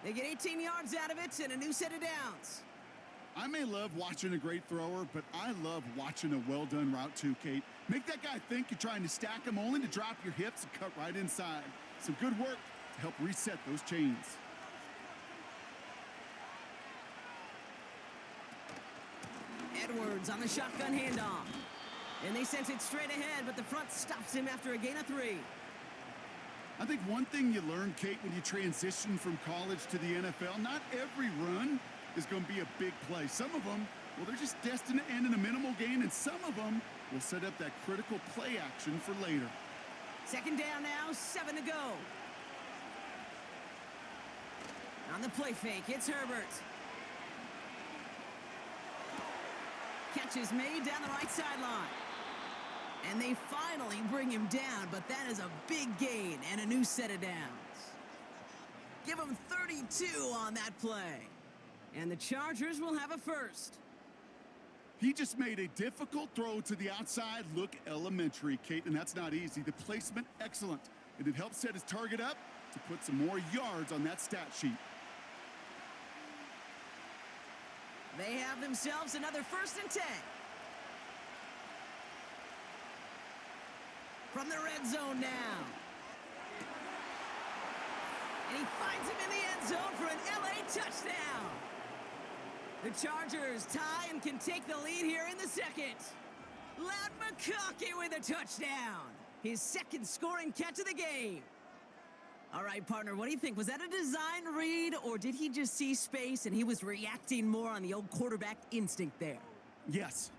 They get 18 yards out of it and a new set of downs. I may love watching a great thrower, but I love watching a well-done route too, Kate. Make that guy think you're trying to stack him only to drop your hips and cut right inside. Some good work to help reset those chains. Edwards on the shotgun handoff. And they sent it straight ahead, but the front stops him after a gain of 3. I think one thing you learn, Kate, when you transition from college to the NFL, not every run is going to be a big play. Some of them Well, they're just destined to end in a minimal gain, and some of them will set up that critical play action for later. Second down now, 7 to go. On the play fake, it's Herbert. Catch is made down the right sideline. And they finally bring him down, but that is a big gain and a new set of downs. Give him 32 on that play. And the Chargers will have a first. He just made a difficult throw to the outside. Look elementary, Kate, and that's not easy. The placement, excellent. And it helps set his target up to put some more yards on that stat sheet. They have themselves another 1st and 10. From the red zone now. And he finds him in the end zone for an LA touchdown. The Chargers tie and can take the lead here in the second. Loud McConkey with a touchdown. His second scoring catch of the game. All right, partner, what do you think? Was that a design read, or did he just see space and he was reacting more on the old quarterback instinct there? Yes.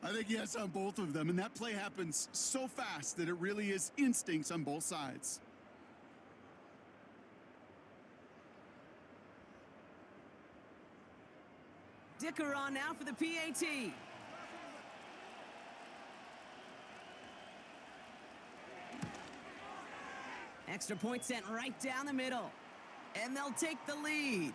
I think yes on both of them, and that play happens so fast that it really is instincts on both sides. Dicker on now for the PAT. Extra point sent right down the middle. And they'll take the lead.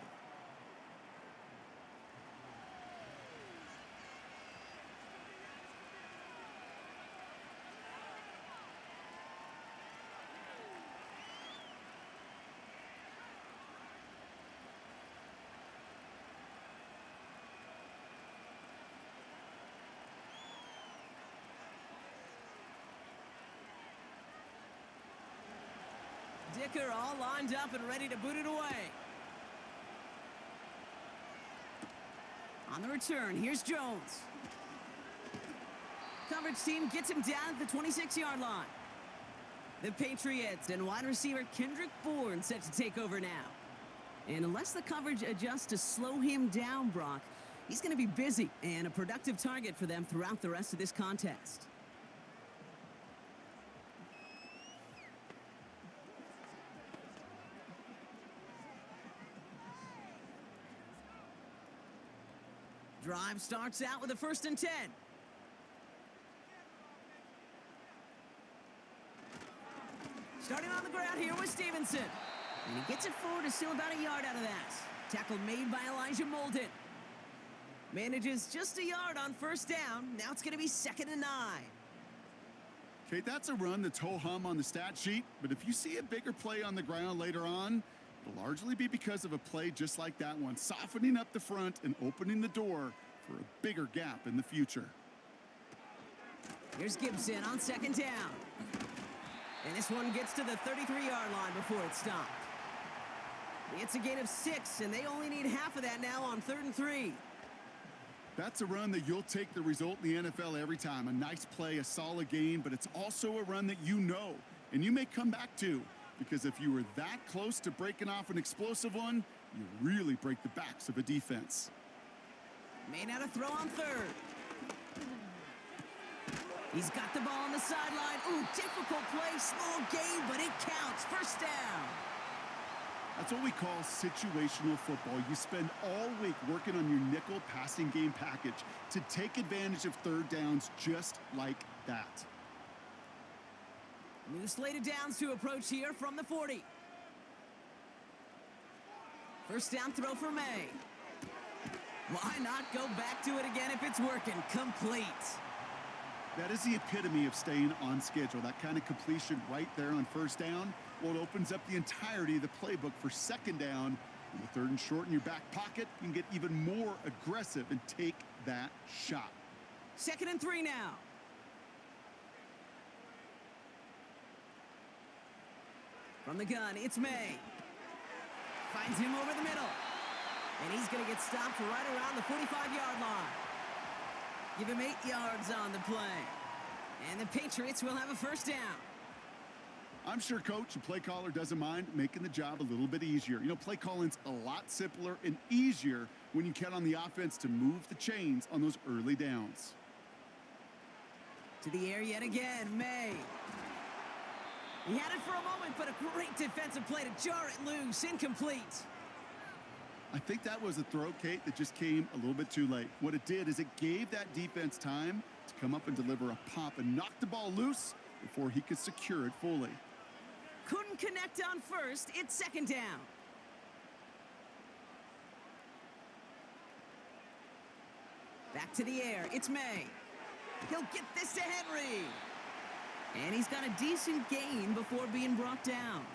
Dicker all lined up and ready to boot it away. On the return, here's Jones. Coverage team gets him down at the 26-yard line. The Patriots and wide receiver Kendrick Bourne set to take over now. And unless the coverage adjusts to slow him down, Brock, he's going to be busy and a productive target for them throughout the rest of this contest. Drive starts out with a 1st and 10. Starting on the ground here with Stevenson. And he gets it forward to still about a yard out of that. Tackle made by Elijah Molden. Manages just a yard on 1st down. Now it's going to be 2nd and 9. Okay, that's a run that's ho-hum on the stat sheet, but if you see a bigger play on the ground later on, it'll largely be because of a play just like that one, softening up the front and opening the door for a bigger gap in the future. Here's Gibson on 2nd down. And this one gets to the 33-yard line before it's stopped. It's a gain of 6, and they only need half of that now on 3rd and 3. That's a run that you'll take the result in the NFL every time. A nice play, a solid gain, but it's also a run that you know, and you may come back to. Because if you were that close to breaking off an explosive one, you really break the backs of a defense. May not have throw on 3rd. He's got the ball on the sideline. Ooh, difficult play, small gain, but it counts. 1st down. That's what we call situational football. You spend all week working on your nickel passing game package to take advantage of 3rd downs just like that. New slate of downs to approach here from the 40. 1st down throw for May. Why not go back to it again if it's working? Complete. That is the epitome of staying on schedule. That kind of completion right there on 1st down. Well, it opens up the entirety of the playbook for 2nd down. And with 3rd and short in your back pocket, you can get even more aggressive and take that shot. 2nd and 3 now. From the gun, it's May. Finds him over the middle. And he's going to get stopped right around the 45-yard line. Give him 8 yards on the play. And the Patriots will have a 1st down. I'm sure coach and play caller doesn't mind making the job a little bit easier. You know, play calling's a lot simpler and easier when you count on the offense to move the chains on those early downs. To the air yet again, May. He had it for a moment, but a great defensive play to jar it loose. Incomplete. I think that was a throw, Kate, that just came a little bit too late. What it did is it gave that defense time to come up and deliver a pop and knock the ball loose before he could secure it fully. Couldn't connect on first. It's second down. Back to the air. It's May. He'll get this to Henry. And he's got a decent gain before being brought down.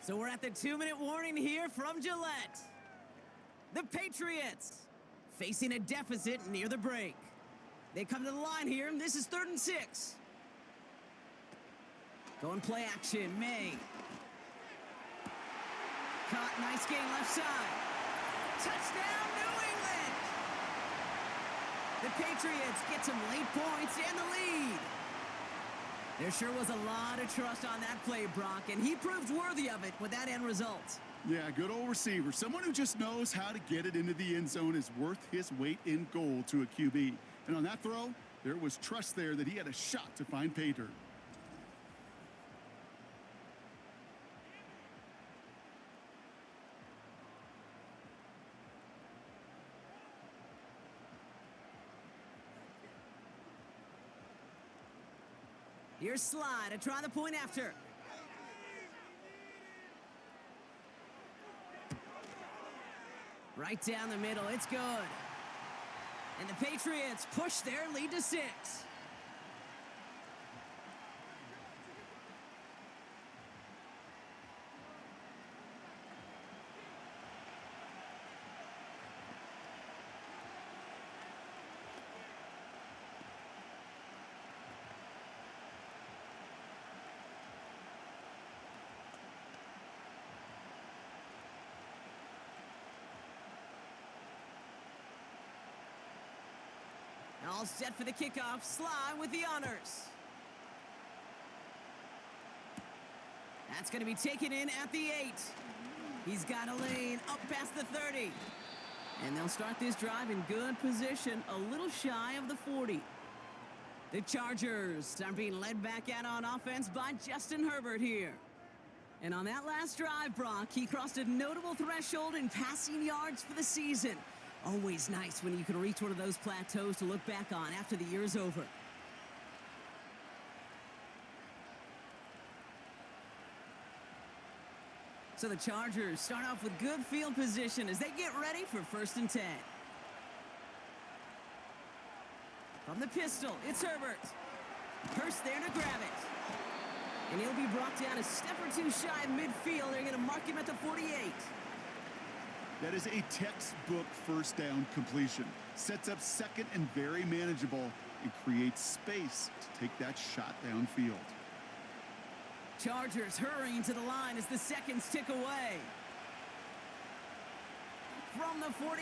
So we're at the 2-minute warning here from Gillette. The Patriots facing a deficit near the break. They come to the line here. This is 3rd and 6. Going play action. May. Caught. Nice gain left side. Touchdown, New England! The Patriots get some late points and the lead. There sure was a lot of trust on that play, Brock, and he proved worthy of it with that end result. Yeah, good old receiver. Someone who just knows how to get it into the end zone is worth his weight in gold to a QB. And on that throw, there was trust there that he had a shot to find pay dirt. Here's Slide to try the point after. Right down the middle, it's good. And the Patriots push their lead to 6. All set for the kickoff. Sly with the honors. That's going to be taken in at the 8. He's got a lane up past the 30. And they'll start this drive in good position, a little shy of the 40. The Chargers are being led back out on offense by Justin Herbert here. And on that last drive, Brock, he crossed a notable threshold in passing yards for the season. Always nice when you can reach one of those plateaus to look back on after the year's over. So the Chargers start off with good field position as they get ready for 1st and 10. From the pistol, it's Herbert. Hurst there to grab it. And he'll be brought down a step or two shy of midfield. They're going to mark him at the 48. That is a textbook first down completion. Sets up second and very manageable and creates space to take that shot downfield. Chargers hurrying to the line as the seconds tick away. From the 48.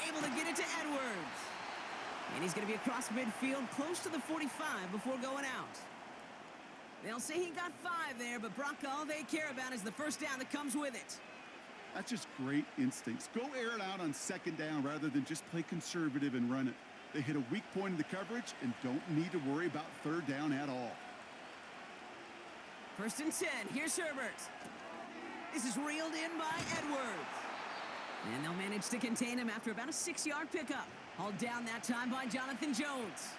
Able to get it to Edwards. And he's going to be across midfield close to the 45 before going out. They'll say he got 5 there, but Brock, all they care about is the first down that comes with it. That's just great instincts. Go air it out on 2nd down rather than just play conservative and run it. They hit a weak point in the coverage and don't need to worry about 3rd down at all. 1st and 10. Here's Herbert. This is reeled in by Edwards. And they'll manage to contain him after about a 6-yard pickup. Hauled down that time by Jonathan Jones.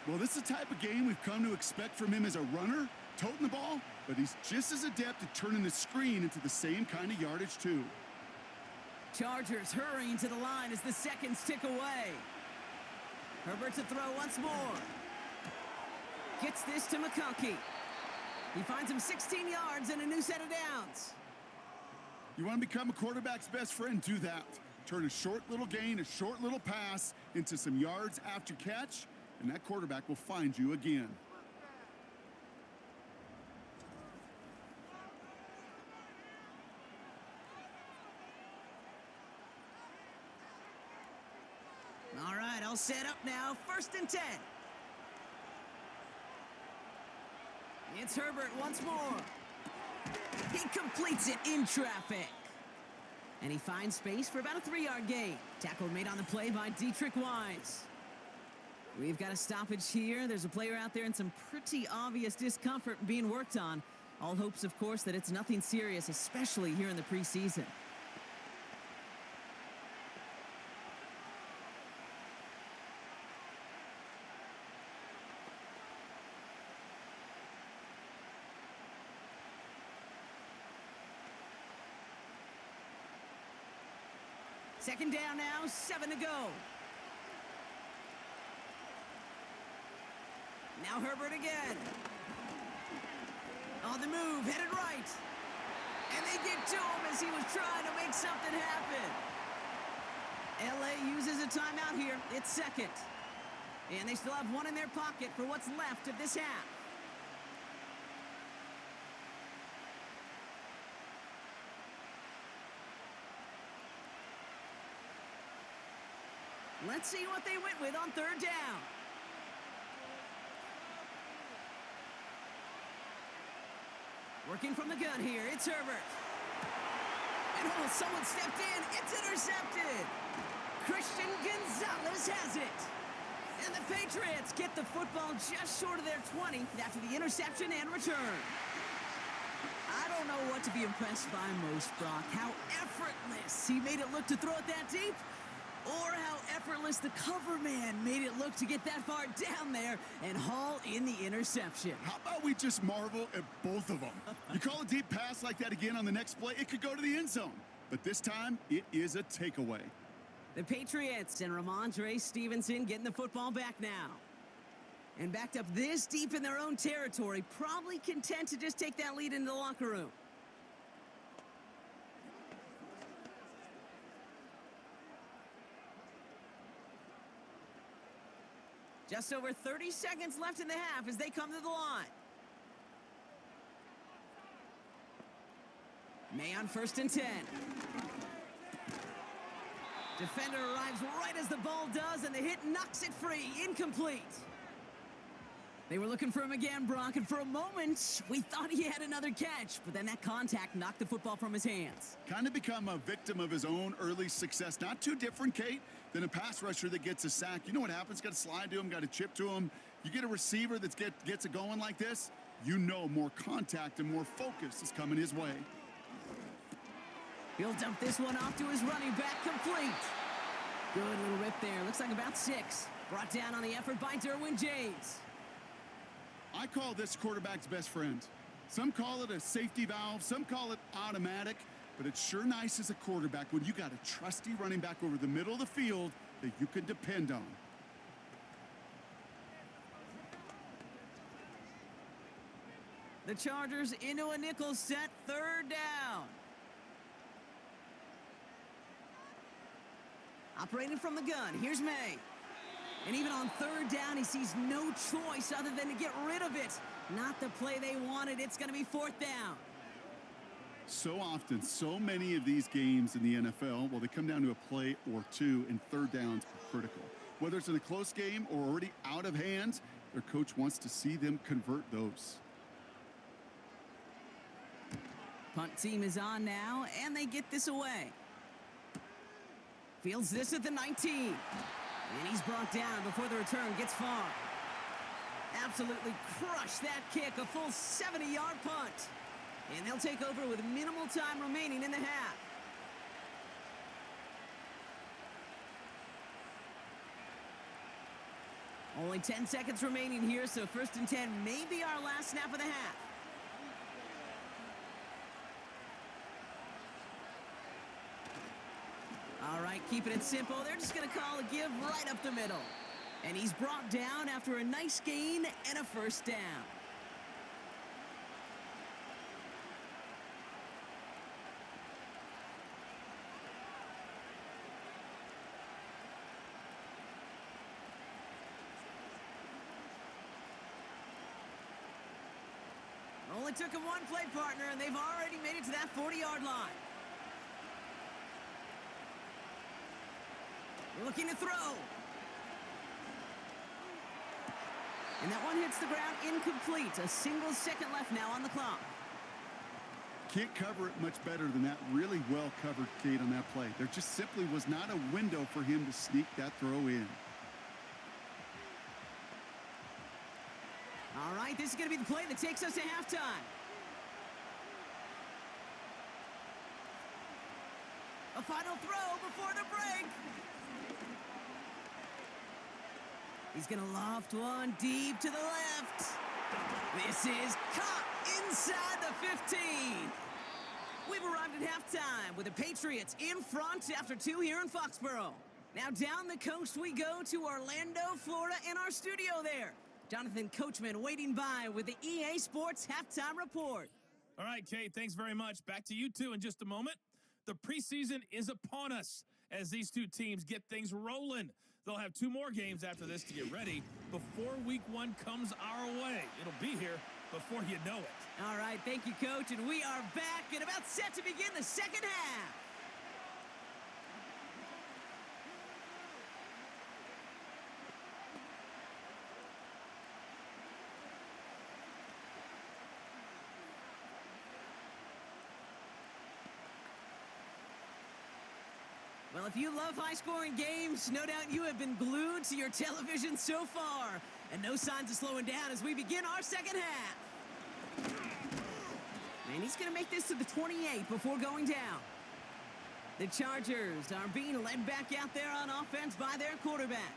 Well, this is the type of game we've come to expect from him as a runner, toting the ball, but he's just as adept at turning the screen into the same kind of yardage, too. Chargers hurrying to the line as the seconds tick away. Herbert to throw once more. Gets this to McConkey. He finds him 16 yards and a new set of downs. You want to become a quarterback's best friend? Do that. Turn a short little gain, a short little pass into some yards after catch, and that quarterback will find you again. All right, I'll set up now. 1st and 10. It's Herbert once more. He completes it in traffic. And he finds space for about a 3-yard gain. Tackle made on the play by Dietrich Wise. We've got a stoppage here. There's a player out there in some pretty obvious discomfort being worked on. All hopes, of course, that it's nothing serious, especially here in the preseason. Second down now, 7 to go. Now Herbert again. On the move, headed right. And they get to him as he was trying to make something happen. LA uses a timeout here. It's second. And they still have one in their pocket for what's left of this half. Let's see what they went with on third down. Working from the gun here, it's Herbert. And oh, someone stepped in. It's intercepted. Christian Gonzalez has it. And the Patriots get the football just short of their 20 after the interception and return. I don't know what to be impressed by most, Brock. How effortless he made it look to throw it that deep, or how effortless the cover man made it look to get that far down there and haul in the interception. How about we just marvel at both of them? You call a deep pass like that again on the next play, it could go to the end zone. But this time, it is a takeaway. The Patriots and Ramondre Stevenson getting the football back now. And backed up this deep in their own territory, probably content to just take that lead into the locker room. Just over 30 seconds left in the half as they come to the line. May on 1st and 10. Defender arrives right as the ball does, and the hit knocks it free. Incomplete. They were looking for him again, Brock, and for a moment, we thought he had another catch, but then that contact knocked the football from his hands. Kind of become a victim of his own early success. Not too different, Kate, than a pass rusher that gets a sack. You know what happens? Got to slide to him, got to chip to him. You get a receiver that gets it going like this, you know more contact and more focus is coming his way. He'll dump this one off to his running back, complete. Good little rip there. Looks like about 6. Brought down on the effort by Derwin James. I call this quarterback's best friend. Some call it a safety valve, some call it automatic, but it's sure nice as a quarterback when you got a trusty running back over the middle of the field that you can depend on. The Chargers into a nickel set, third down. Operating from the gun, here's May. And even on third down, he sees no choice other than to get rid of it. Not the play they wanted. It's going to be 4th down. So often, so many of these games in the NFL, well, they come down to a play or two, and third downs are critical. Whether it's in a close game or already out of hand, their coach wants to see them convert those. Punt team is on now, and they get this away. Fields this at the 19. And he's brought down before the return gets far. Absolutely crushed that kick, a full 70-yard punt. And they'll take over with minimal time remaining in the half. Only 10 seconds remaining here, so 1st and 10 may be our last snap of the half. All right, keeping it simple. They're just going to call a give right up the middle. And he's brought down after a nice gain and a 1st down. Only took him one play partner, and they've already made it to that 40-yard line. Looking to throw. And that one hits the ground incomplete. A single second left now on the clock. Can't cover it much better than that. Really well covered, Kate, on that play. There just simply was not a window for him to sneak that throw in. All right, this is going to be the play that takes us to halftime. A final throw before the break. He's going to loft one deep to the left. This is caught inside the 15. We've arrived at halftime with the Patriots in front after 2 here in Foxborough. Now down the coast we go to Orlando, Florida, in our studio there. Jonathan Coachman waiting by with the EA Sports Halftime Report. All right, Kate, thanks very much. Back to you two in just a moment. The preseason is upon us as these two teams get things rolling. They'll have 2 more games after this to get ready before week 1 comes our way. It'll be here before you know it. All right, thank you, Coach, and we are back and about set to begin the second half. Well, if you love high-scoring games, no doubt you have been glued to your television so far. And no signs of slowing down as we begin our second half. And he's going to make this to the 28 before going down. The Chargers are being led back out there on offense by their quarterback.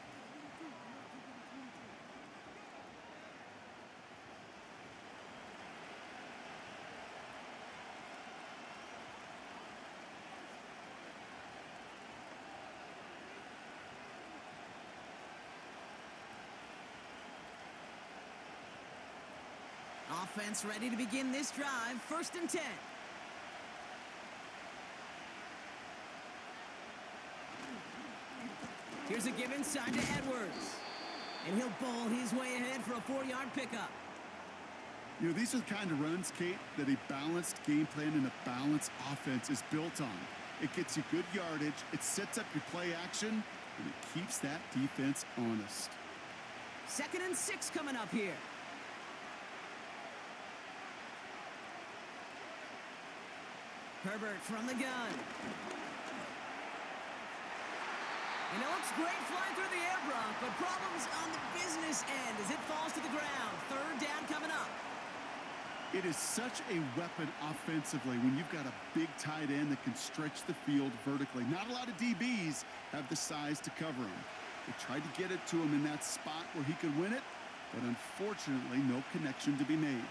Offense ready to begin this drive. 1st and 10. Here's a give inside to Edwards. And he'll bowl his way ahead for a 4-yard pickup. You know, these are the kind of runs, Kate, that a balanced game plan and a balanced offense is built on. It gets you good yardage, it sets up your play action, and it keeps that defense honest. 2nd and 6 coming up here. Herbert from the gun. And it looks great flying through the air, Brock, but problems on the business end as it falls to the ground. 3rd down coming up. It is such a weapon offensively when you've got a big tight end that can stretch the field vertically. Not a lot of DBs have the size to cover him. They tried to get it to him in that spot where he could win it, but unfortunately, no connection to be made.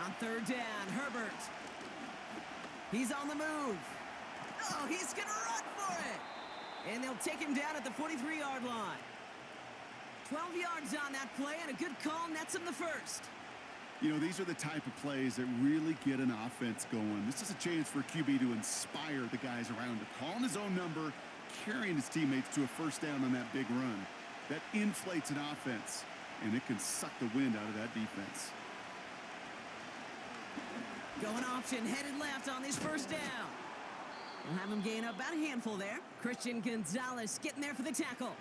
On 3rd down, Herbert. He's on the move. Oh, he's going to run for it. And they'll take him down at the 43-yard line. 12 yards on that play, and a good call nets him the 1st. You know, these are the type of plays that really get an offense going. This is a chance for a QB to inspire the guys around him. Calling his own number, carrying his teammates to a 1st down on that big run. That inflates an offense, and it can suck the wind out of that defense. Going option, headed left on this 1st down. We'll have him gain up about a handful there. Christian Gonzalez getting there for the tackle.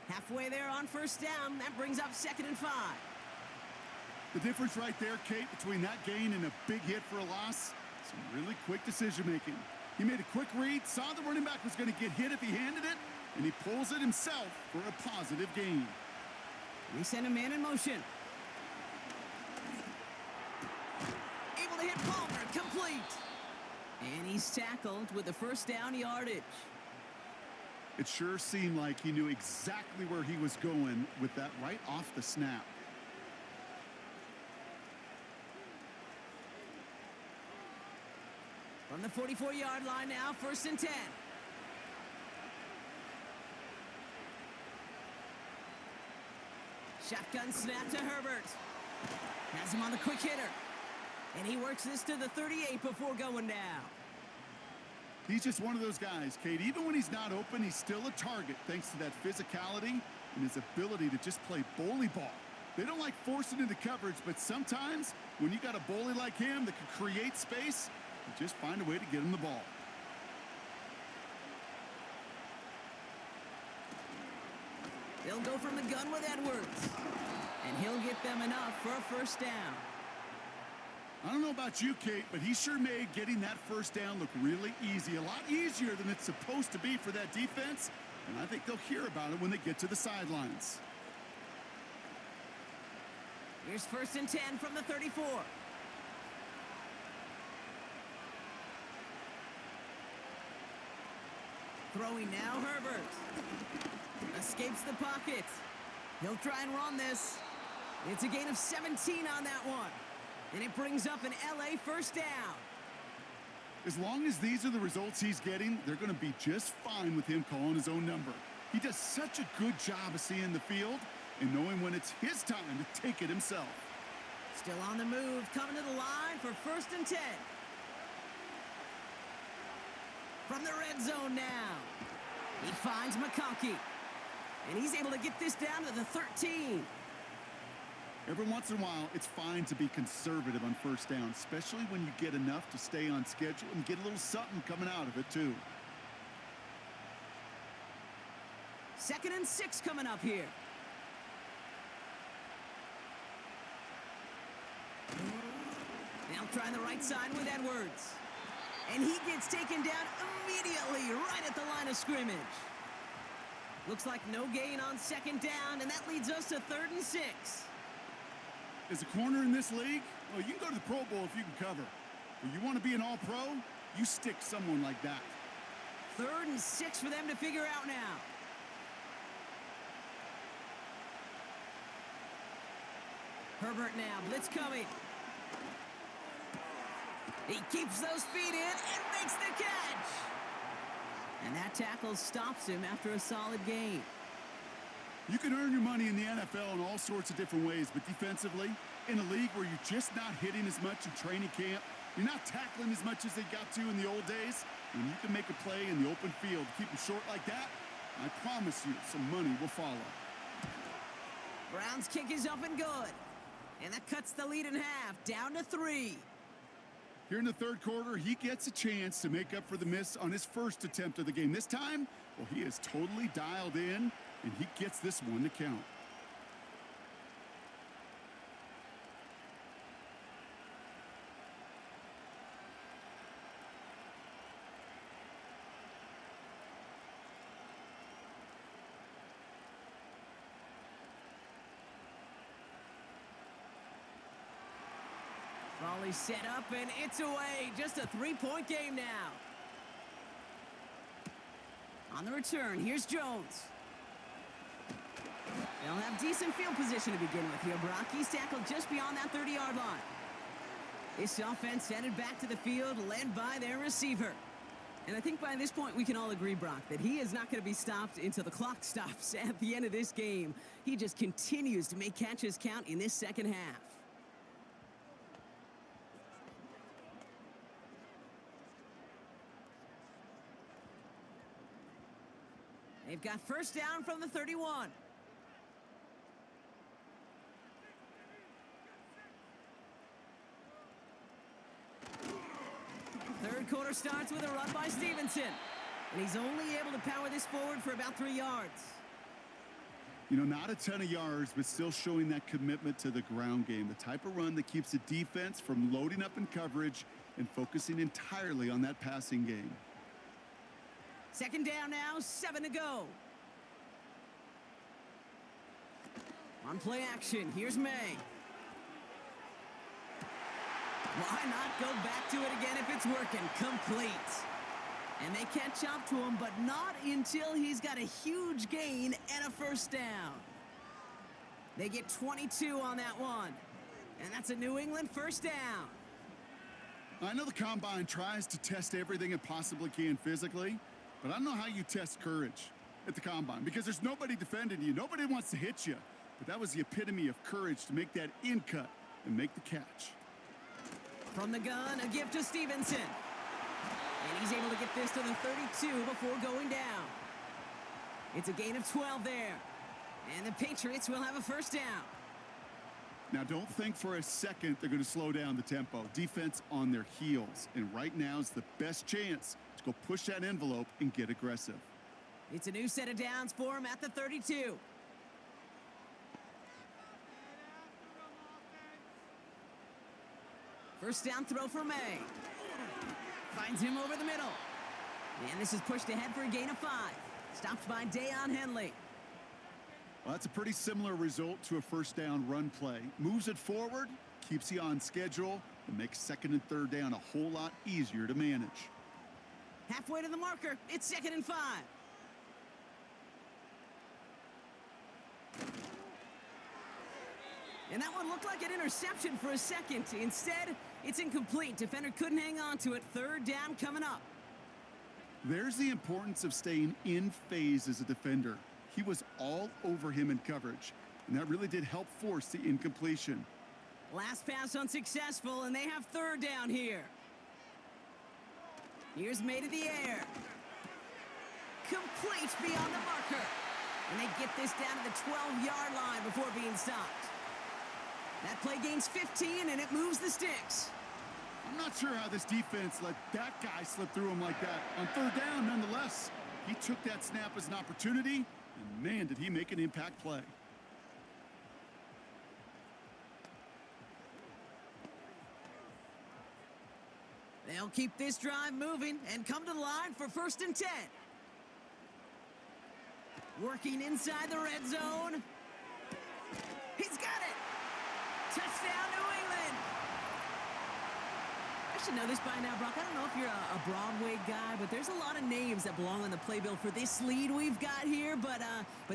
Halfway there on 1st down. That brings up 2nd and 5. The difference right there, Kate, between that gain and a big hit for a loss, some really quick decision-making. He made a quick read, saw the running back was going to get hit if he handed it, and he pulls it himself for a positive gain. We send a man in motion. Able to hit Palmer, complete. And he's tackled with the 1st down yardage. It sure seemed like he knew exactly where he was going with that right off the snap. From the 44-yard line now, 1st and 10. Shotgun snap to Herbert. Has him on the quick hitter. And he works this to the 38 before going down. He's just one of those guys, Kate. Even when he's not open, he's still a target thanks to that physicality and his ability to just play bully ball. They don't like forcing into coverage, but sometimes when you got a bully like him that can create space, you just find a way to get him the ball. They'll go from the gun with Edwards. And he'll get them enough for a first down. I don't know about you, Kate, but he sure made getting that first down look really easy. A lot easier than it's supposed to be for that defense. And I think they'll hear about it when they get to the sidelines. Here's 1st and 10 from the 34. Throwing now, Herbert. Escapes the pocket. He'll try and run this. It's a gain of 17 on that one. And it brings up an LA first down. As long as these are the results he's getting, they're going to be just fine with him calling his own number. He does such a good job of seeing the field and knowing when it's his time to take it himself. Still on the move, coming to the line for 1st and 10. From the red zone now. He finds McConkey. And he's able to get this down to the 13. Every once in a while, it's fine to be conservative on first down, especially when you get enough to stay on schedule and get a little something coming out of it, too. 2nd and 6 coming up here. Now trying the right side with Edwards. And he gets taken down immediately right at the line of scrimmage. Looks like no gain on 2nd down, and that leads us to 3rd and 6. As a corner in this league, well, you can go to the Pro Bowl if you can cover. But you want to be an all-pro, you stick someone like that. 3rd and 6 for them to figure out now. Herbert now, blitz coming. He keeps those feet in and makes the catch. And that tackle stops him after a solid gain. You can earn your money in the NFL in all sorts of different ways, but defensively, in a league where you're just not hitting as much in training camp, you're not tackling as much as they got to in the old days, when you can make a play in the open field, keep them short like that, I promise you some money will follow. Brown's kick is up and good. And that cuts the lead in half, down to 3. Here in the 3rd quarter, he gets a chance to make up for the miss on his first attempt of the game. This time, well, he is totally dialed in, and he gets this one to count. Volley set up, and it's away. Just a 3-point game now. On the return, here's Jones. They'll have decent field position to begin with here, Brock. He's tackled just beyond that 30-yard line. This offense headed back to the field, led by their receiver. And I think by this point we can all agree, Brock, that he is not going to be stopped until the clock stops at the end of this game. He just continues to make catches count in this second half. They've got first down from the 31. Third quarter starts with a run by Stevenson. And he's only able to power this forward for about 3 yards. You know, not a ton of yards, but still showing that commitment to the ground game. The type of run that keeps the defense from loading up in coverage and focusing entirely on that passing game. Second down now, 7 to go. On play action, here's May. Why not go back to it again if it's working? Complete. And they catch up to him, but not until he's got a huge gain and a first down. They get 22 on that one. And that's a New England first down. I know the Combine tries to test everything it possibly can physically, but I don't know how you test courage at the Combine because there's nobody defending you. Nobody wants to hit you. But that was the epitome of courage to make that in cut and make the catch. From the gun, a gift to Stevenson. And he's able to get this to the 32 before going down. It's a gain of 12 there. And the Patriots will have a first down. Now, don't think for a second they're going to slow down the tempo. Defense on their heels. And right now is the best chance to go push that envelope and get aggressive. It's a new set of downs for him at the 32. First down throw for May. Finds him over the middle. And this is pushed ahead for a gain of 5. Stopped by Deion Henley. Well, that's a pretty similar result to a first down run play. Moves it forward, keeps you on schedule, and makes second and third down a whole lot easier to manage. Halfway to the marker. It's 2nd and 5. And that one looked like an interception for a second. Instead, it's incomplete. Defender couldn't hang on to it. Third down coming up. There's the importance of staying in phase as a defender. He was all over him in coverage, and that really did help force the incompletion. Last pass unsuccessful, and they have third down here. Here's May to the air. Complete beyond the marker. And they get this down to the 12-yard line before being stopped. That play gains 15, and it moves the sticks. I'm not sure how this defense let that guy slip through him like that. On third down, nonetheless, he took that snap as an opportunity, and man, did he make an impact play. They'll keep this drive moving and come to the line for 1st and 10. Working inside the red zone. He's got it! Touchdown, New England! I should know this by now, Brock. I don't know if you're a Broadway guy, but there's a lot of names that belong on the playbill for this lead we've got here, but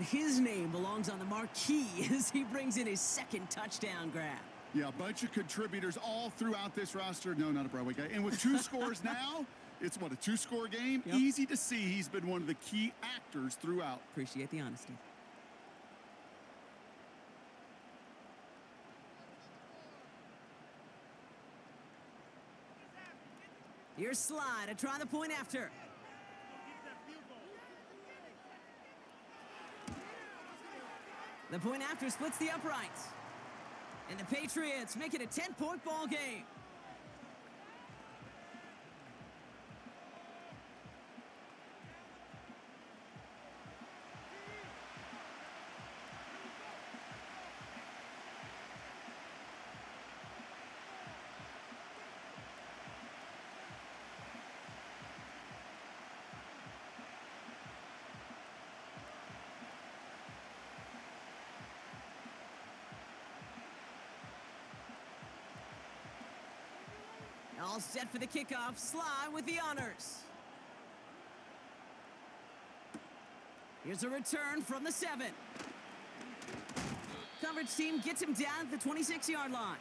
his name belongs on the marquee as he brings in his 2nd touchdown grab. Yeah, a bunch of contributors all throughout this roster. No, not a Broadway guy. And with 2 scores now, it's what, a 2-score game? Yep. Easy to see he's been one of the key actors throughout. Appreciate the honesty. Here's Slide to try the point after. The point after splits the uprights. And the Patriots make it a 10-point ball game. All set for the kickoff. Sly with the honors. Here's a return from the 7. Coverage team gets him down at the 26-yard line.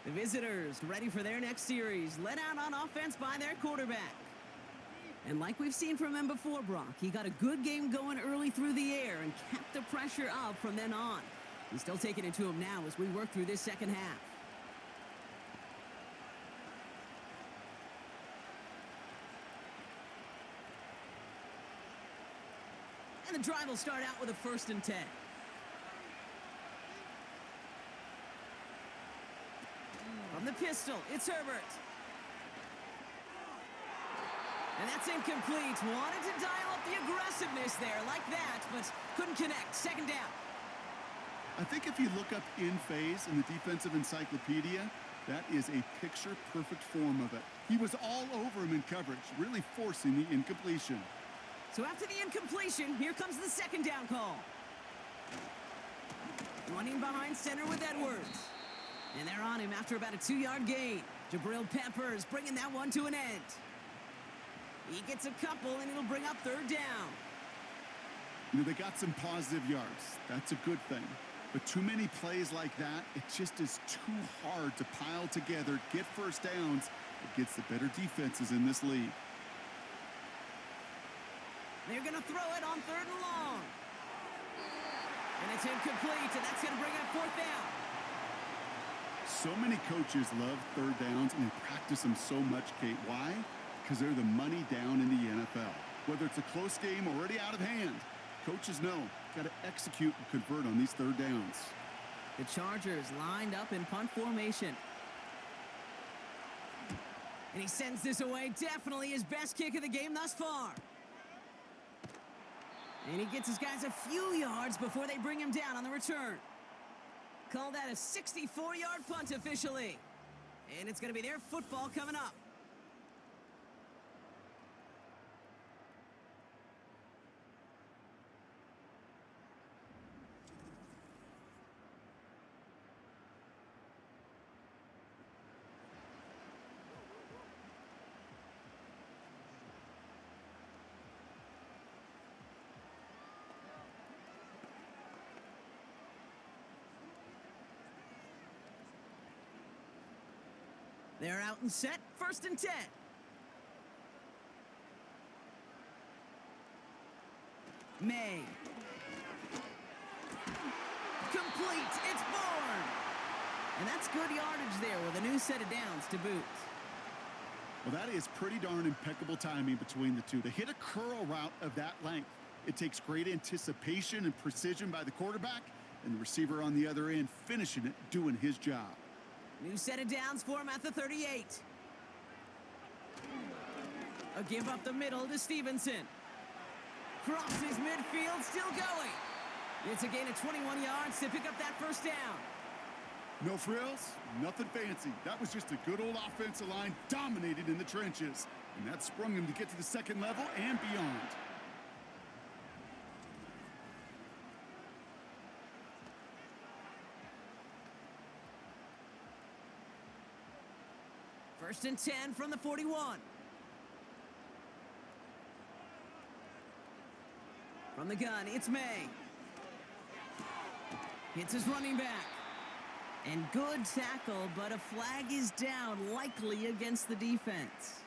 The visitors ready for their next series, led out on offense by their quarterback. And like we've seen from him before, Brock, he got a good game going early through the air and kept the pressure up from then on. He's still taking it to him now as we work through this second half. And the drive will start out with a 1st and 10. From the pistol, it's Herbert. And that's incomplete. Wanted to dial up the aggressiveness there like that, but couldn't connect. 2nd down. I think if you look up in phase in the defensive encyclopedia, that is a picture-perfect form of it. He was all over him in coverage, really forcing the incompletion. So after the incompletion, here comes the 2nd down call. Running behind center with Edwards. And they're on him after about a 2-yard gain. Jabril Peppers bringing that one to an end. He gets a couple, and it'll bring up 3rd down. You know, they got some positive yards. That's a good thing. But too many plays like that, it just is too hard to pile together, get first downs against the better defenses in this league. They're going to throw it on 3rd and long. And it's incomplete, and that's going to bring up 4th down. So many coaches love 3rd downs, and they practice them so much, Kate. Why? Because they're the money down in the NFL. Whether it's a close game already out of hand, coaches know, got to execute and convert on these 3rd downs. The Chargers lined up in punt formation. And he sends this away. Definitely his best kick of the game thus far. And he gets his guys a few yards before they bring him down on the return. Call that a 64-yard punt officially. And it's going to be their football coming up. They're out and set, 1st and 10. May. Complete, it's Bourne. And that's good yardage there with a new set of downs to boot. Well, that is pretty darn impeccable timing between the two. To hit a curl route of that length, it takes great anticipation and precision by the quarterback, and the receiver on the other end finishing it, doing his job. New set of downs for him at the 38. A give up the middle to Stevenson. Crosses midfield, still going. It's a gain of 21 yards to pick up that 1st down. No frills, nothing fancy. That was just a good old offensive line dominated in the trenches. And that sprung him to get to the 2nd level and beyond. First and 10 from the 41. From the gun, it's May. Hits his running back. And good tackle, but a flag is down, likely against the defense.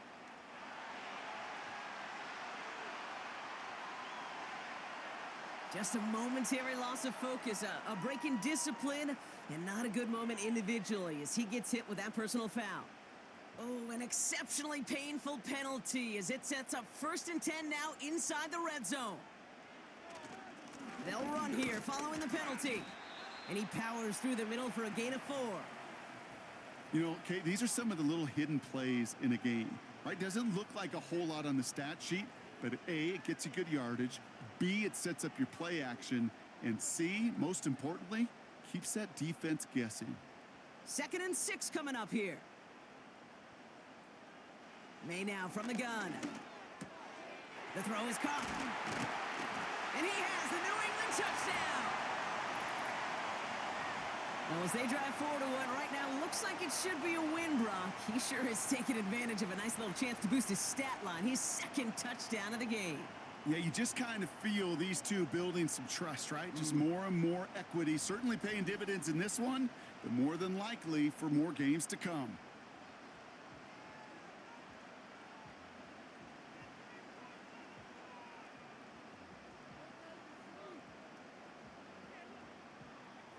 Just a momentary loss of focus, a break in discipline, and not a good moment individually as he gets hit with that personal foul. Oh, an exceptionally painful penalty as it sets up 1st and 10 now inside the red zone. They'll run here following the penalty. And he powers through the middle for a gain of 4. You know, Kate, these are some of the little hidden plays in a game, right? Doesn't look like a whole lot on the stat sheet, but A, it gets you good yardage. B, it sets up your play action. And C, most importantly, keeps that defense guessing. 2nd and 6 coming up here. May now from the gun. The throw is caught. And he has the New England touchdown. Well, as they drive forward to what right now looks like it should be a win, Brock. He sure has taken advantage of a nice little chance to boost his stat line. His 2nd touchdown of the game. Yeah, you just kind of feel these two building some trust, right? Just more and more equity. Certainly paying dividends in this one, but more than likely for more games to come.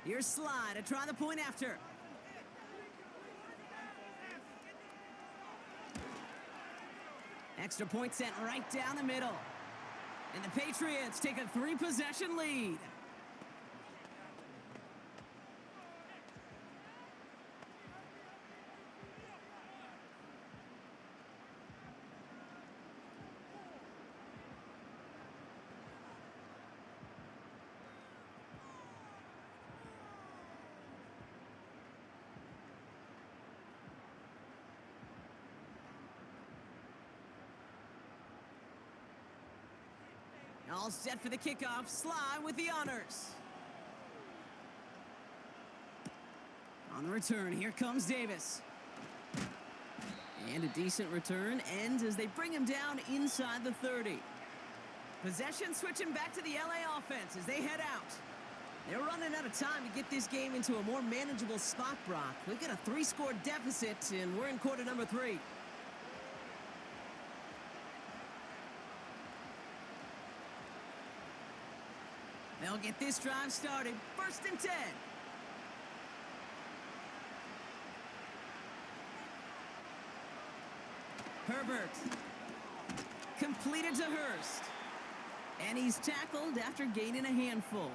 Here's Slide to try the point after. Extra point sent right down the middle. And the Patriots take a 3-possession lead. All set for the kickoff. Sly with the honors. On the return, here comes Davis. And a decent return ends as they bring him down inside the 30. Possession switching back to the LA offense as they head out. They're running out of time to get this game into a more manageable spot, Brock. We've got a 3-score deficit, and we're in quarter number 3. They'll get this drive started. 1st and 10. Herbert. Completed to Hurst. And he's tackled after gaining a handful.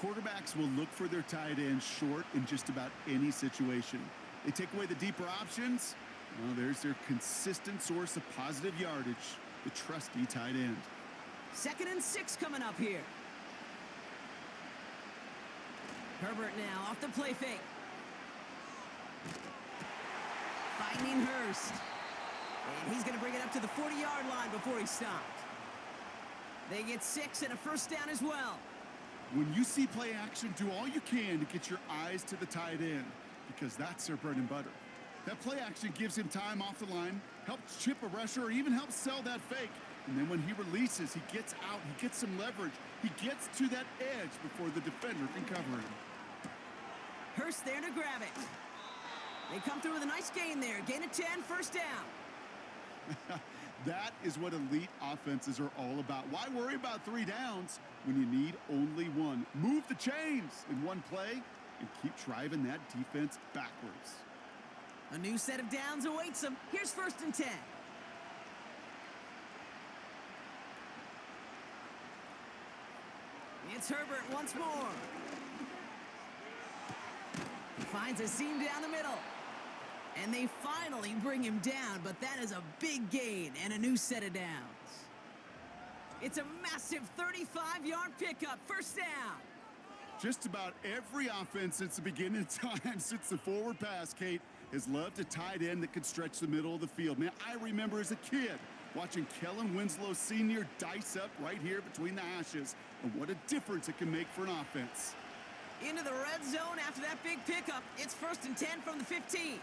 Quarterbacks will look for their tight end short in just about any situation. They take away the deeper options. Well, there's their consistent source of positive yardage, the trusty tight end. 2nd and 6 coming up here. Herbert now off the play fake. finding Hurst. And he's going to bring it up to the 40-yard line before he stopped. They get 6 and a first down as well. When you see play action, do all you can to get your eyes to the tight end, because that's their bread and butter. That play action gives him time off the line, helps chip a rusher, or even helps sell that fake. And then when he releases, he gets out, he gets some leverage. He gets to that edge before the defender can cover him. Hurst there to grab it. They come through with a nice gain there. Gain of 10, first down. That is what elite offenses are all about. Why worry about 3 downs when you need only 1? Move the chains in one play and keep driving that defense backwards. A new set of downs awaits them. Here's first and 10. It's Herbert once more. Finds a seam down the middle. And they finally bring him down, but that is a big gain and a new set of downs. It's a massive 35-yard pickup, first down. Just about every offense since the beginning of time, since the forward pass, Kate, has loved a tight end that could stretch the middle of the field. Man, I remember as a kid watching Kellen Winslow Sr. dice up right here between the hashes, and what a difference it can make for an offense. Into the red zone after that big pickup. It's first and 10 from the 15.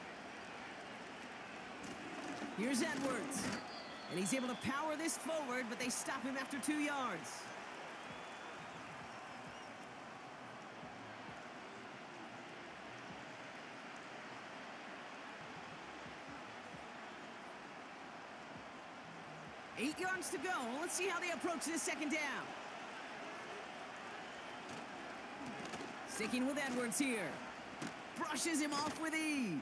Here's Edwards. And he's able to power this forward, but they stop him after 2 yards. Eight yards to go. Let's see how they approach this second down. Sticking with Edwards here. Brushes him off with ease.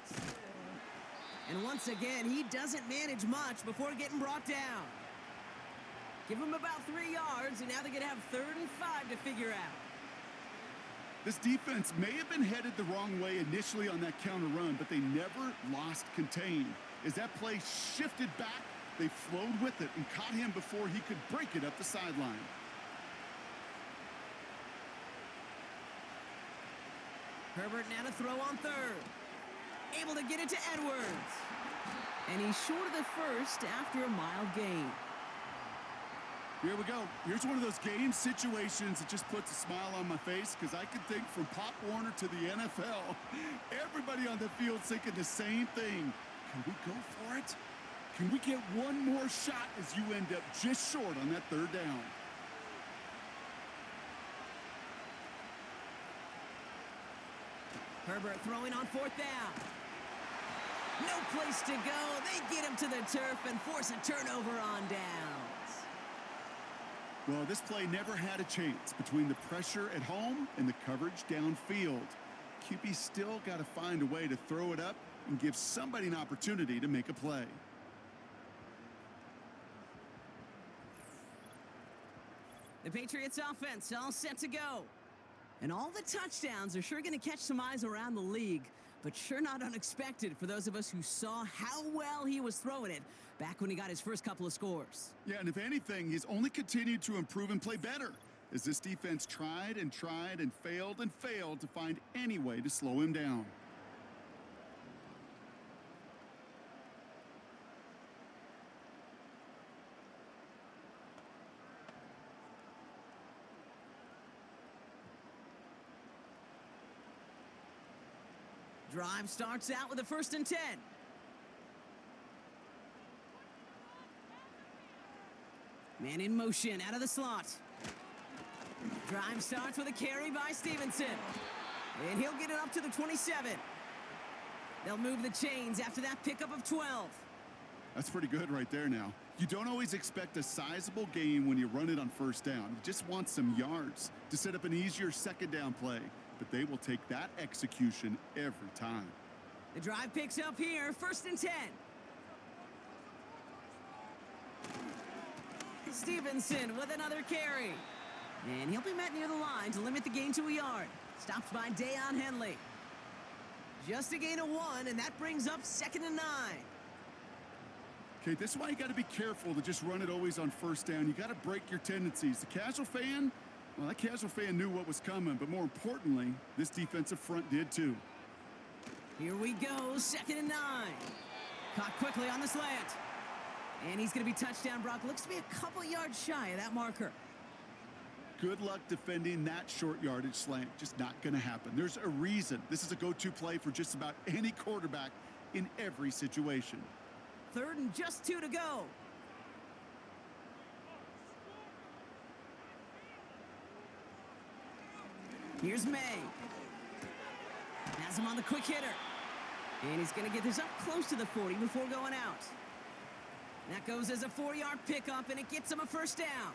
And once again, he doesn't manage much before getting brought down. Give him about 3 yards, and now they're going to have 3rd and 5 to figure out. This defense may have been headed the wrong way initially on that counter run, but they never lost contain. As that play shifted back, they flowed with it and caught him before he could break it up the sideline. Herbert now to throw on 3rd. Able to get it to Edwards. And he's short of the first after a mild gain. Here we go. Here's one of those game situations that just puts a smile on my face, because I can think from Pop Warner to the NFL, everybody on the field thinking the same thing. Can we go for it? Can we get one more shot as you end up just short on that 3rd down? Herbert throwing on 4th down. No place to go. They get him to the turf and force a turnover on downs. Well, this play never had a chance between the pressure at home and the coverage downfield. QB still got to find a way to throw it up and give somebody an opportunity to make a play. The Patriots offense all set to go. And all the touchdowns are sure going to catch some eyes around the league, but sure not unexpected for those of us who saw how well he was throwing it back when he got his first couple of scores. Yeah, and if anything, he's only continued to improve and play better as this defense tried and failed to find any way to slow him down. Drive starts out with a 1st and 10. Man in motion out of the slot. Drive starts with a carry by Stevenson. And he'll get it up to the 27. They'll move the chains after that pickup of 12. That's pretty good right there now. You don't always expect a sizable gain when you run it on 1st down. You just want some yards to set up an easier 2nd down play. But they will take that execution every time. The drive picks up here, 1st and 10. Stevenson with another carry. And he'll be met near the line to limit the gain to a yard. Stopped by Deion Henley. Just a gain of 1, and that brings up 2nd and 9. Okay, this is why you got to be careful to just run it always on 1st down. You got to break your tendencies. The casual fan, well, that casual fan knew what was coming, but more importantly, this defensive front did too. Here we go, 2nd and 9. Caught quickly on the slant. And he's going to be touchdown. Brock looks to be a couple yards shy of that marker. Good luck defending that short yardage slant. Just not going to happen. There's a reason. This is a go-to play for just about any quarterback in every situation. 3rd and just 2 to go. Here's May. Has him on the quick hitter. And he's going to get this up close to the 40 before going out. That goes as a 4-yard pickup, and it gets him a first down.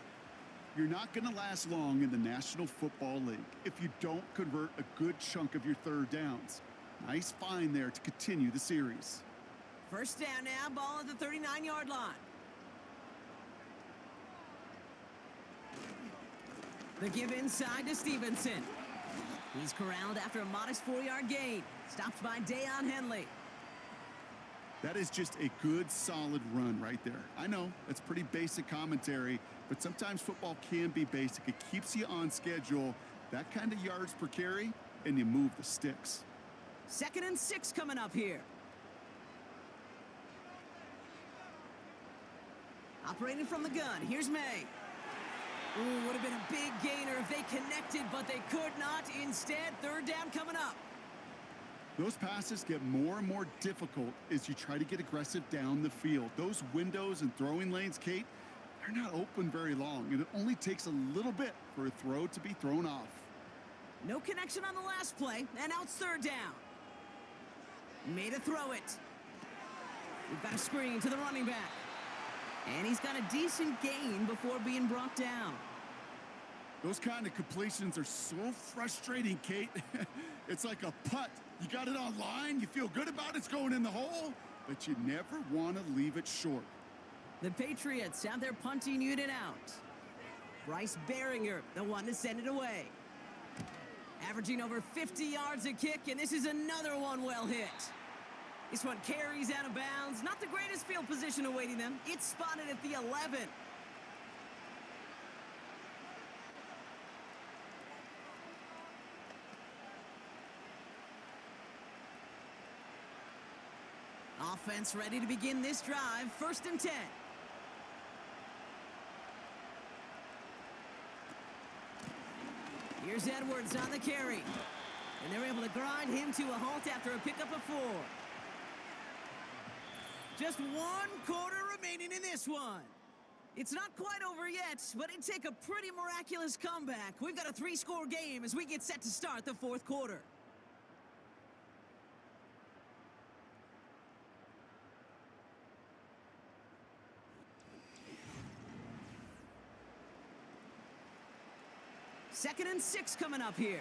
You're not going to last long in the National Football League if you don't convert a good chunk of your 3rd downs. Nice find there to continue the series. First down now, ball at the 39-yard line. The give inside to Stevenson. He's corralled after a modest 4-yard gain. Stopped by Deion Henley. That is just a good, solid run right there. I know, it's pretty basic commentary, but sometimes football can be basic. It keeps you on schedule, that kind of yards per carry, and you move the sticks. 2nd and 6 coming up here. Operating from the gun, here's May. Ooh, would have been a big gainer if they connected, but they could not. Instead, 3rd down coming up. Those passes get more and more difficult as you try to get aggressive down the field. Those windows and throwing lanes, Kate, they're not open very long, and it only takes a little bit for a throw to be thrown off. No connection on the last play, and now it's 3rd down. Made a throw it. We've got a screen to the running back. And he's got a decent gain before being brought down. Those kind of completions are so frustrating, Kate. It's like a putt. You got it on line, you feel good about it's going in the hole, but you never want to leave it short. The Patriots have their punting unit out. Bryce Behringer, the one to send it away. Averaging over 50 yards a kick, and this is another one well hit. This one carries out of bounds. Not the greatest field position awaiting them. It's spotted at the 11. Offense ready to begin this drive. 1st and 10. Here's Edwards on the carry. And they're able to grind him to a halt after a pickup of 4. Just 1 quarter remaining in this one. It's not quite over yet, but it'd take a pretty miraculous comeback. We've got a 3-score game as we get set to start the 4th quarter. Second and 6 coming up here.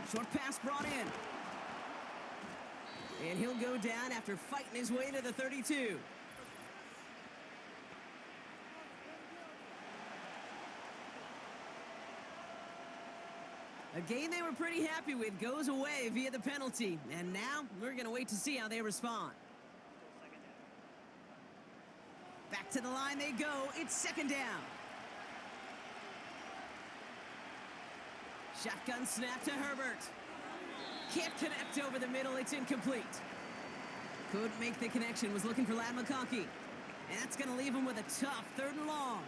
Short pass brought in. And he'll go down after fighting his way to the 32. A game they were pretty happy with goes away via the penalty. And now we're going to wait to see how they respond. Back to the line they go. It's 2nd down. Shotgun snap to Herbert. Can't connect over the middle. It's incomplete. Couldn't make the connection. Was looking for Ladd McConkey. And that's going to leave him with a tough 3rd and long.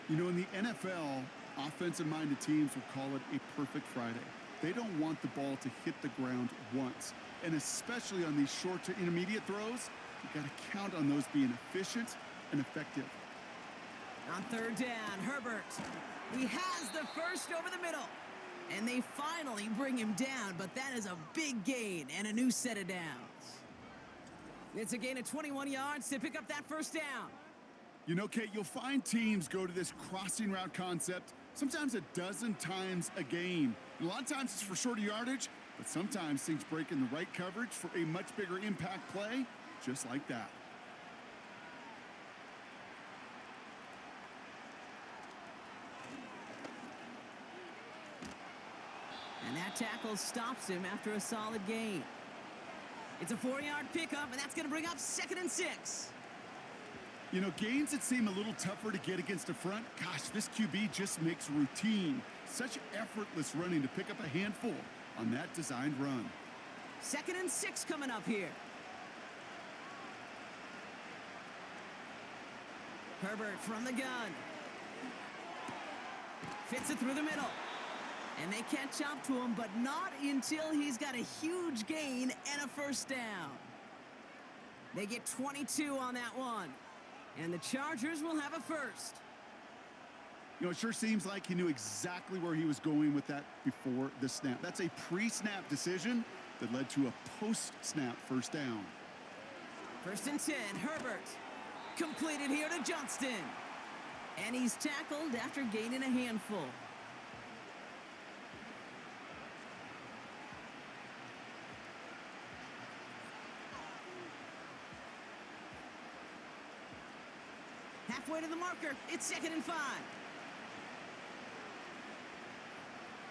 You know, in the NFL, offensive-minded teams will call it a perfect Friday. They don't want the ball to hit the ground once. And especially on these short to intermediate throws, you got to count on those being efficient and effective. On 3rd down, Herbert. He has the first over the middle. And they finally bring him down, but that is a big gain and a new set of downs. It's a gain of 21 yards to pick up that first down. You know, Kate, you'll find teams go to this crossing route concept sometimes a dozen times a game. And a lot of times it's for shorter yardage, but sometimes things break in the right coverage for a much bigger impact play, just like that. And that tackle stops him after a solid gain. It's a 4-yard pickup, and that's going to bring up 2nd and 6. You know, gains that seem a little tougher to get against the front, gosh, this QB just makes routine Such effortless running to pick up a handful on that designed run. 2nd and 6 coming up here. Herbert from the gun. Fits it through the middle. And they catch up to him, but not until he's got a huge gain and a first down. They get 22 on that one. And the Chargers will have a first. You know, it sure seems like he knew exactly where he was going with that before the snap. That's a pre-snap decision that led to a post-snap first down. 1st and 10, Herbert. Completed here to Johnston. And he's tackled after gaining a handful. Halfway to the marker, it's 2nd and 5.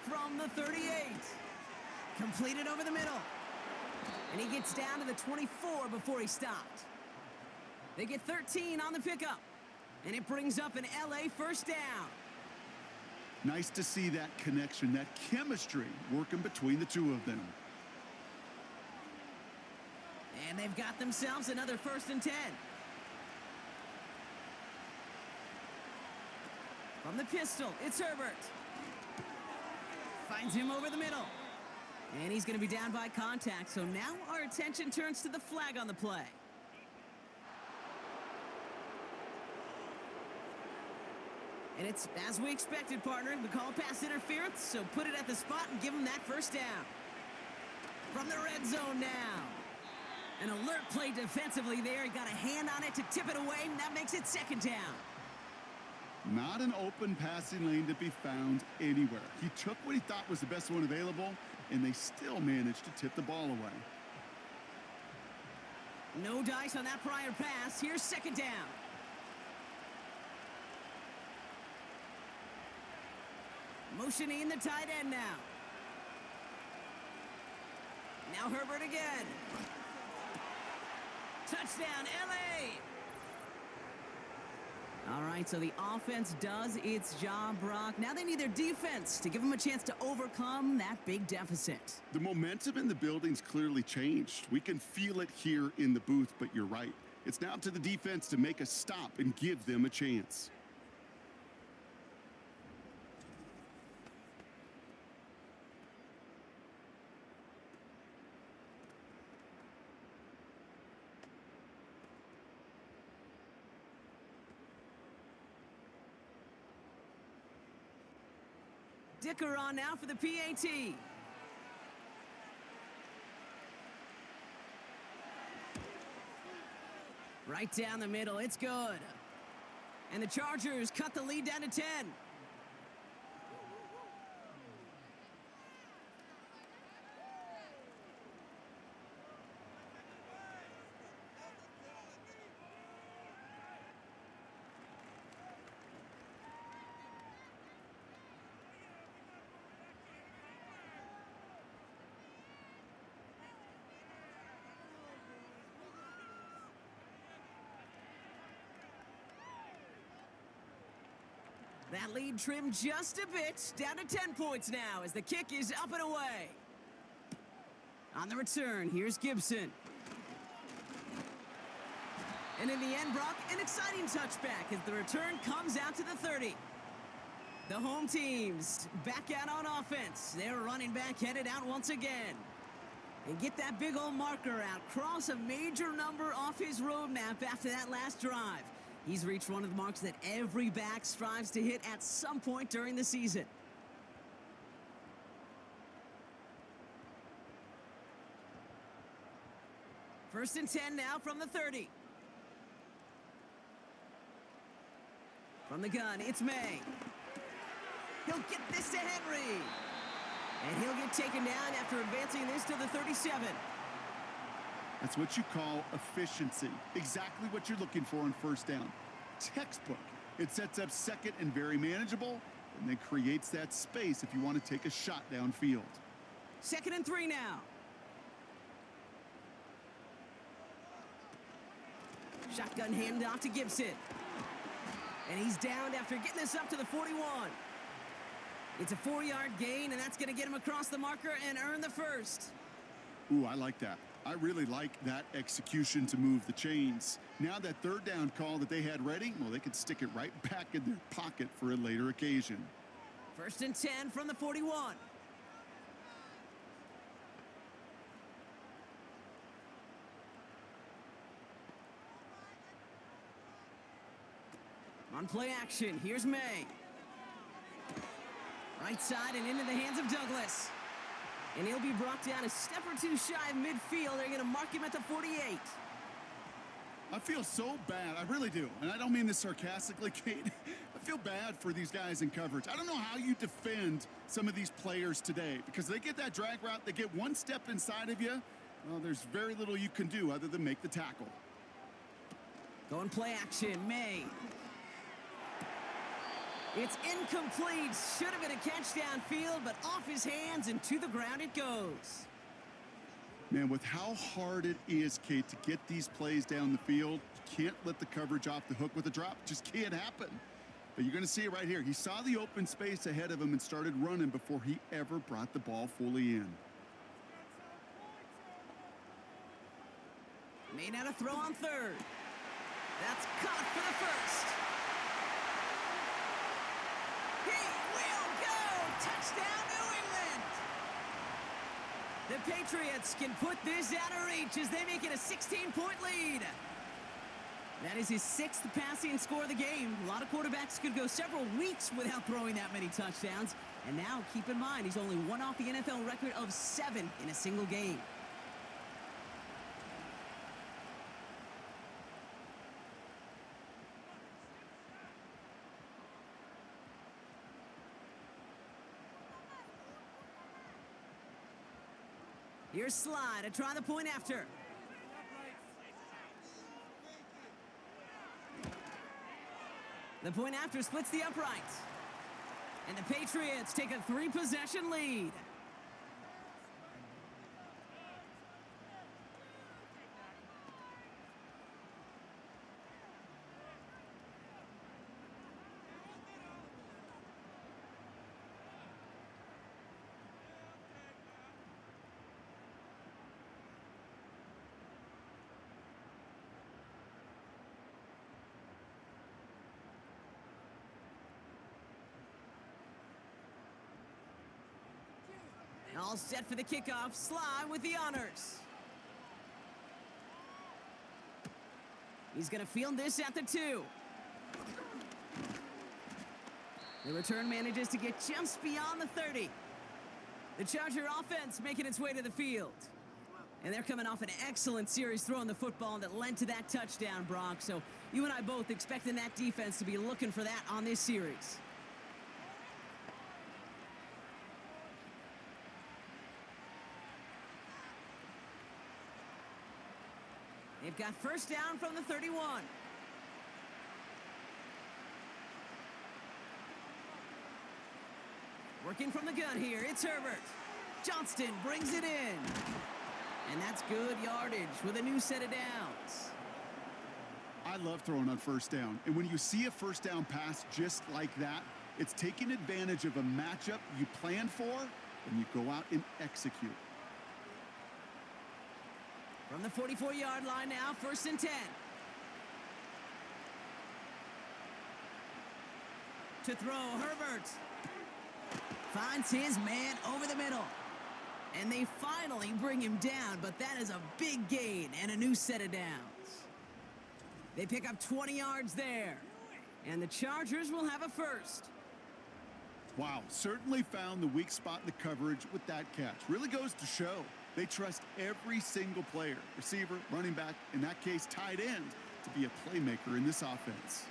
From the 38. Completed over the middle. And he gets down to the 24 before he stopped. They get 13 on the pickup. And it brings up an LA first down. Nice to see that connection, that chemistry working between the two of them. And they've got themselves another 1st and 10. From the pistol, it's Herbert. Finds him over the middle. And he's going to be down by contact, so now our attention turns to the flag on the play. And it's as we expected, partner. We call pass interference, so put it at the spot and give him that first down. From the red zone now. An alert play defensively there. He got a hand on it to tip it away, and that makes it 2nd down. Not an open passing lane to be found anywhere. He took what he thought was the best one available, and they still managed to tip the ball away. No dice on that prior pass. Here's 2nd down. Motioning the tight end now. Now Herbert again. Touchdown, LA! All right, so the offense does its job, Brock. Now they need their defense to give them a chance to overcome that big deficit. The momentum in the building's clearly changed. We can feel it here in the booth, but you're right. It's now to the defense to make a stop and give them a chance. Dicker on now for the PAT. Right down the middle, it's good. And the Chargers cut the lead down to 10. That lead trimmed just a bit, down to 10 points now as the kick is up and away. On the return, here's Gibson. And in the end, Brock, an exciting touchback as the return comes out to the 30. The home teams back out on offense. Their running back headed out once again. And get that big old marker out. Cross a major number off his roadmap after that last drive. He's reached one of the marks that every back strives to hit at some point during the season. First and 10 now from the 30. From the gun, it's May. He'll get this to Henry. And he'll get taken down after advancing this to the 37. That's what you call efficiency. Exactly what you're looking for on first down. Textbook. It sets up second and very manageable, and then creates that space if you want to take a shot downfield. 2nd and 3 now. Shotgun handoff to Gibson. And he's downed after getting this up to the 41. It's a 4-yard gain, and that's going to get him across the marker and earn the first. Ooh, I like that. I really like that execution to move the chains. Now that third down call that they had ready, well, they could stick it right back in their pocket for a later occasion. 1st and 10 from the 41. On play action, here's May. Right side and into the hands of Douglas. And he'll be brought down a step or two shy of midfield. They're going to mark him at the 48. I feel so bad. I really do. And I don't mean this sarcastically, Kate. I feel bad for these guys in coverage. I don't know how you defend some of these players today because they get that drag route, they get one step inside of you. Well, there's very little you can do other than make the tackle. Going play action, May. It's incomplete. Should have been a catch downfield, but off his hands and to the ground it goes. Man, with how hard it is, Kate, to get these plays down the field, you can't let the coverage off the hook with a drop. It just can't happen. But you're going to see it right here. He saw the open space ahead of him and started running before he ever brought the ball fully in. Made out a throw on third. That's caught for the first. He will go! Touchdown, New England! The Patriots can put this out of reach as they make it a 16-point lead. That is his 6th passing score of the game. A lot of quarterbacks could go several weeks without throwing that many touchdowns. And now, keep in mind, he's only one off the NFL record of 7 in a single game. Here's Slide to try the point after. The point after splits the uprights. And the Patriots take a 3-possession lead. All set for the kickoff. Sly with the honors. He's going to field this at the 2. The return manages to get just beyond the 30. The Charger offense making its way to the field. And they're coming off an excellent series throwing the football that led to that touchdown, Brock. So you and I both expecting that defense to be looking for that on this series. They've got first down from the 31. Working from the gun here, it's Herbert. Johnston brings it in. And that's good yardage with a new set of downs. I love throwing on first down. And when you see a first down pass just like that, it's taking advantage of a matchup you planned for, and you go out and execute. From the 44-yard line now, 1st and 10. To throw, Herbert. Finds his man over the middle. And they finally bring him down, but that is a big gain and a new set of downs. They pick up 20 yards there. And the Chargers will have a first. Wow, certainly found the weak spot in the coverage with that catch. Really goes to show they trust every single player, receiver, running back, in that case, tight end, to be a playmaker in this offense.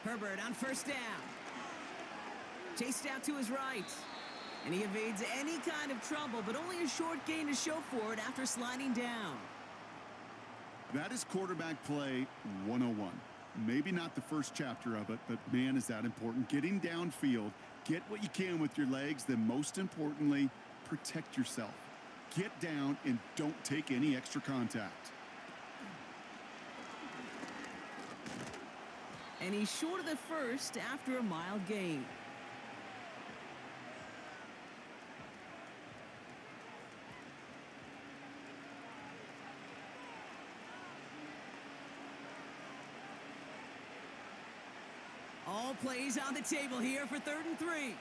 Herbert on first down. Chased out to his right. And he evades any kind of trouble, but only a short gain to show for it after sliding down. That is quarterback play 101. Maybe not the first chapter of it, but man, is that important. Getting downfield, get what you can with your legs, then most importantly, protect yourself. Get down and don't take any extra contact. and he's short of the first after a mild gain. All plays on the table here for 3rd and 3.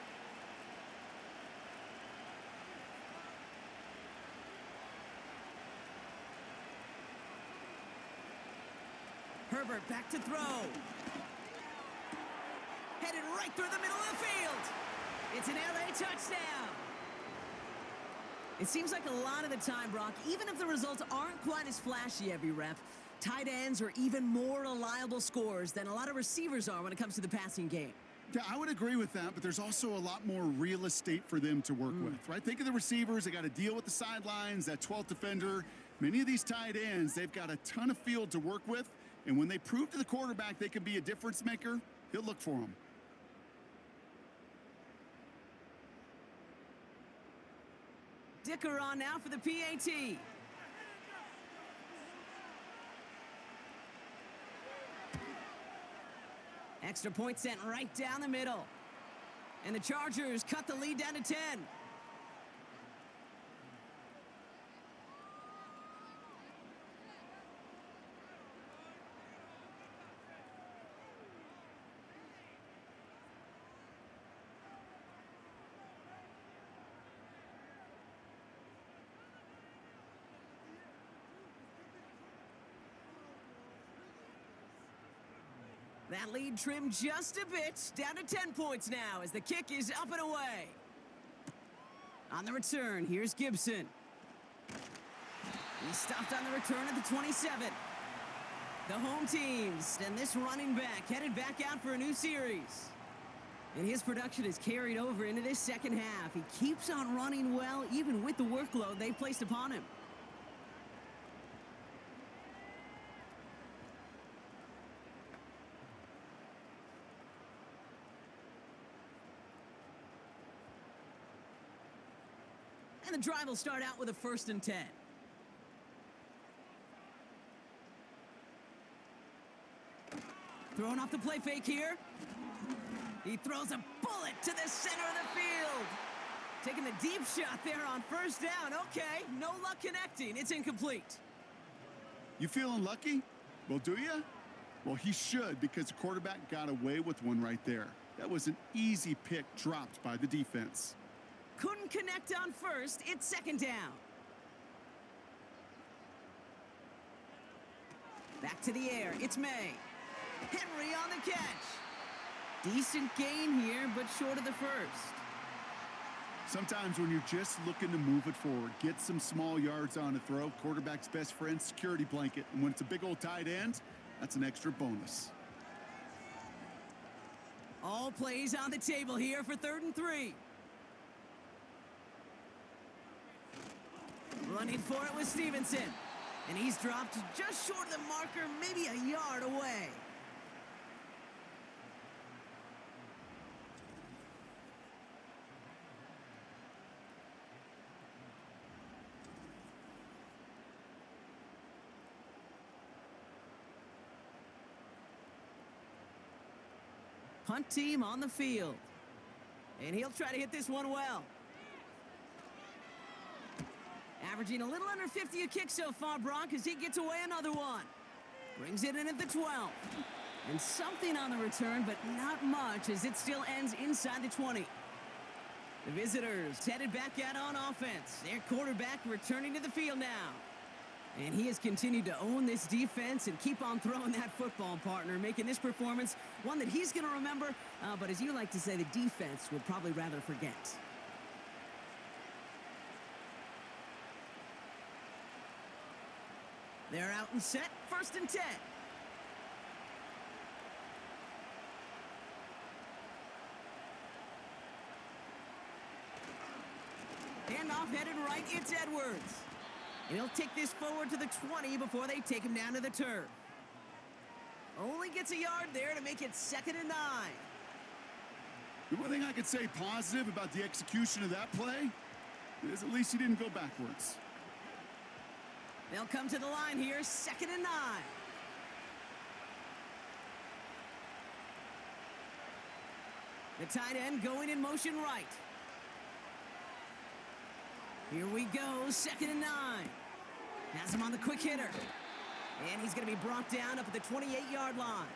Herbert back to throw. Headed right through the middle of the field. It's an LA touchdown. It seems like a lot of the time, Brock, even if the results aren't quite as flashy every rep, tight ends are even more reliable scorers than a lot of receivers are when it comes to the passing game. Yeah, I would agree with that, but there's also a lot more real estate for them to work with, right? Think of the receivers. They got to deal with the sidelines, that 12th defender. Many of these tight ends, they've got a ton of field to work with, and when they prove to the quarterback they can be a difference maker, he'll look for them. Dicker on now for the PAT. Extra point sent right down the middle. And the Chargers cut the lead down to 10. That lead trimmed just a bit, down to 10 points now as the kick is up and away. On the return, here's Gibson. He stopped on the return at the 27. The home teams and this running back headed back out for a new series. And his production is carried over into this second half. He keeps on running well, even with the workload they've placed upon him. And the drive will start out with a 1st and 10. Throwing off the play fake here. He throws a bullet to the center of the field. Taking the deep shot there on 1st down. Okay, no luck connecting. It's incomplete. You feeling lucky? Well, do you? Well, he should, because the quarterback got away with one right there. That was an easy pick dropped by the defense. Couldn't connect on 1st. It's 2nd down. Back to the air. It's May. Henry on the catch. Decent gain here, but short of the 1st. Sometimes when you're just looking to move it forward, get some small yards on a throw, quarterback's best friend, security blanket. And when it's a big old tight end, that's an extra bonus. All plays on the table here for 3rd and 3. Running for it was Stevenson. And he's dropped just short of the marker, maybe a yard away. Punt team on the field. And he'll try to hit this one well. Averaging a little under 50 a kick so far, Brock, as he gets away another one. Brings it in at the 12. And something on the return, but not much, as it still ends inside the 20. The visitors headed back out on offense. Their quarterback returning to the field now. And he has continued to own this defense and keep on throwing that football, partner, making this performance one that he's going to remember, but as you like to say, the defense would probably rather forget. They're out and set, 1st and 10. Handoff headed right, it's Edwards. And he'll take this forward to the 20 before they take him down to the turf. Only gets a yard there to make it 2nd and 9. The one thing I could say positive about the execution of that play is at least he didn't go backwards. They'll come to the line here, 2nd and 9. The tight end going in motion right. Here we go, 2nd and 9. Has him on the quick hitter. And he's going to be brought down up at the 28-yard line.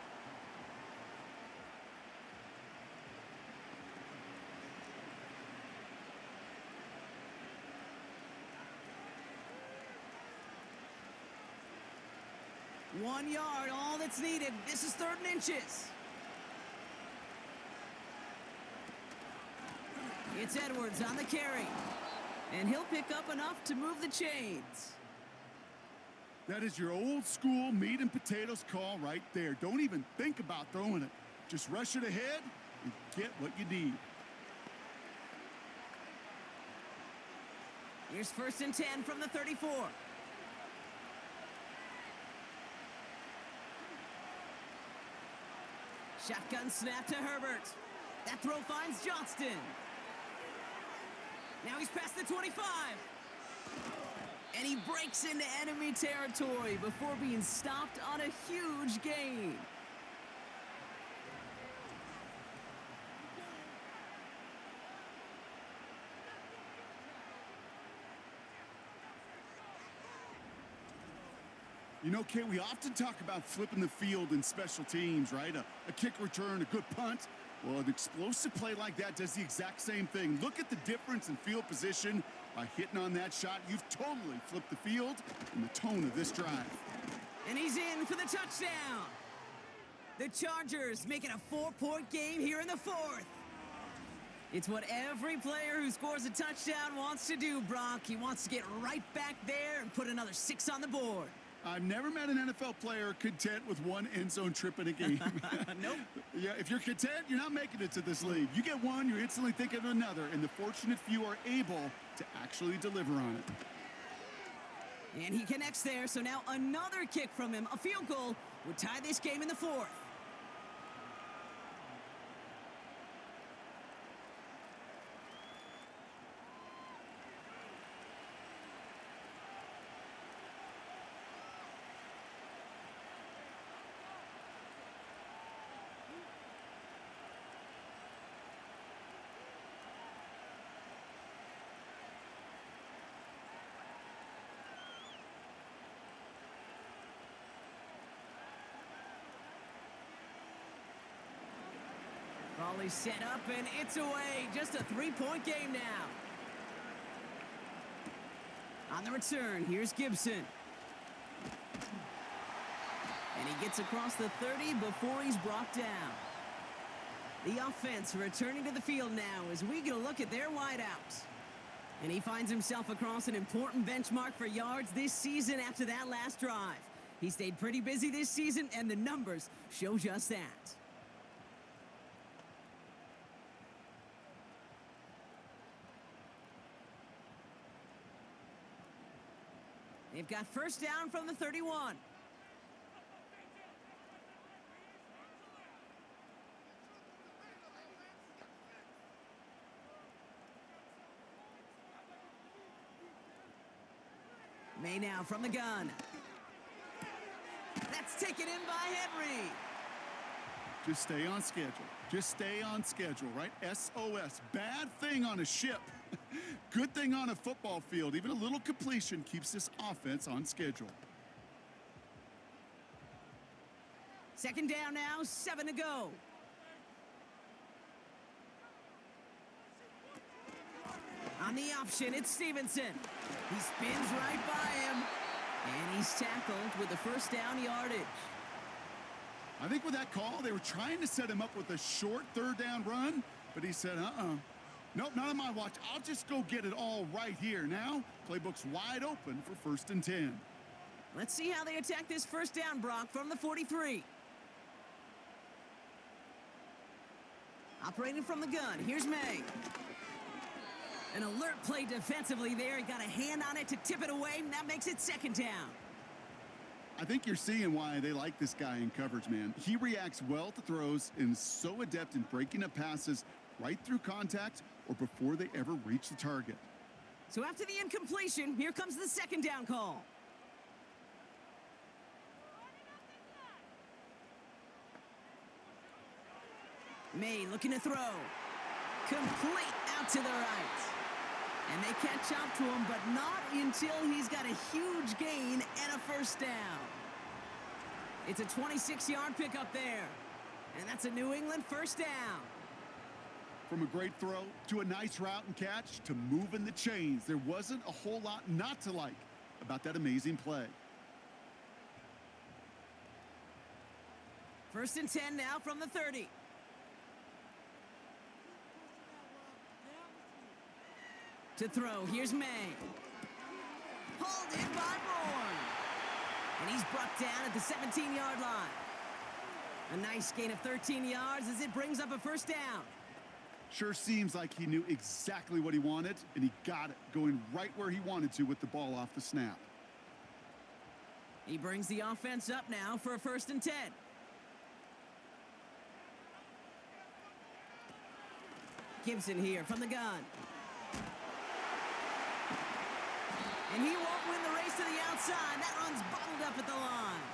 One yard, all that's needed. This is 3rd and inches. It's Edwards on the carry. And he'll pick up enough to move the chains. That is your old school meat and potatoes call right there. Don't even think about throwing it. Just rush it ahead and get what you need. Here's 1st and 10 from the 34. Shotgun snap to Herbert. That throw finds Johnston. Now he's past the 25. And he breaks into enemy territory before being stopped on a huge gain. You know, Kate, we often talk about flipping the field in special teams, right? A kick return, a good punt. Well, an explosive play like that does the exact same thing. Look at the difference in field position. By hitting on that shot, you've totally flipped the field and the tone of this drive. And he's in for the touchdown. The Chargers make it a 4-point game here in the 4th. It's what every player who scores a touchdown wants to do, Brock. He wants to get right back there and put another 6 on the board. I've never met an NFL player content with one end zone trip in a game. Nope. Yeah, if you're content, you're not making it to this league. You get one, you're instantly thinking of another, and the fortunate few are able to actually deliver on it. And he connects there, so now another kick from him. A field goal would tie this game in the 4th. Volley set up, and it's away. Just a 3-point game now. On the return, here's Gibson. And he gets across the 30 before he's brought down. The offense returning to the field now as we get a look at their wideouts. And he finds himself across an important benchmark for yards this season after that last drive. He stayed pretty busy this season, and the numbers show just that. They've got 1st down from the 31. May now from the gun. That's taken in by Henry. Just stay on schedule. Just stay on schedule, right? SOS. Bad thing on a ship. Good thing on a football field. Even a little completion keeps this offense on schedule. 2nd down now, 7 to go. On the option, it's Stevenson. He spins right by him, and he's tackled with the 1st down yardage. I think with that call, they were trying to set him up with a short 3rd down run, but he said, nope, not on my watch. I'll just go get it all right here. Now, playbook's wide open for 1st and 10. Let's see how they attack this 1st down, Brock, from the 43. Operating from the gun, here's May. An alert play defensively there. He got a hand on it to tip it away, and that makes it 2nd down. I think you're seeing why they like this guy in coverage, man. He reacts well to throws and is so adept in breaking up passes right through contact or before they ever reach the target. So after the incompletion, here comes the 2nd down call. May looking to throw. Complete out to the right. And they catch up to him, but not until he's got a huge gain and a first down. It's a 26-yard pickup there. And that's a New England first down. From a great throw to a nice route and catch to moving the chains, there wasn't a whole lot not to like about that amazing play. 1st and 10 now from the 30. To throw, here's May. Pulled in by Bourne. And he's brought down at the 17-yard line. A nice gain of 13 yards as it brings up a first down. Sure seems like he knew exactly what he wanted, and he got it, going right where he wanted to with the ball off the snap. He brings the offense up now for a 1st and 10. Gibson here from the gun. And he won't win the race to the outside. That run's bottled up at the line.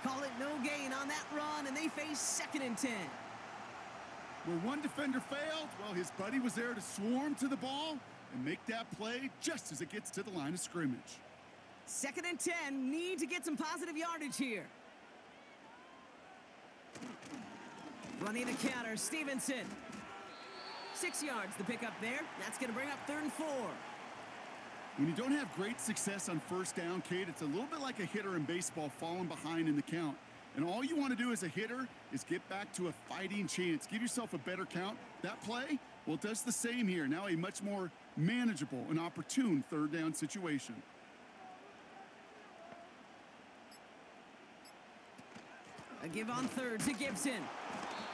Call it no gain on that run, and they face 2nd and 10. Where one defender failed, well, his buddy was there to swarm to the ball and make that play just as it gets to the line of scrimmage. 2nd and 10, need to get some positive yardage here. Running the counter, Stevenson. 6 yards the pickup there. That's going to bring up 3rd and 4. When you don't have great success on first down, Kate, it's a little bit like a hitter in baseball falling behind in the count. And all you want to do as a hitter is get back to a fighting chance. Give yourself a better count. That play, well, it does the same here. Now a much more manageable and opportune 3rd down situation. A give on 3rd to Gibson.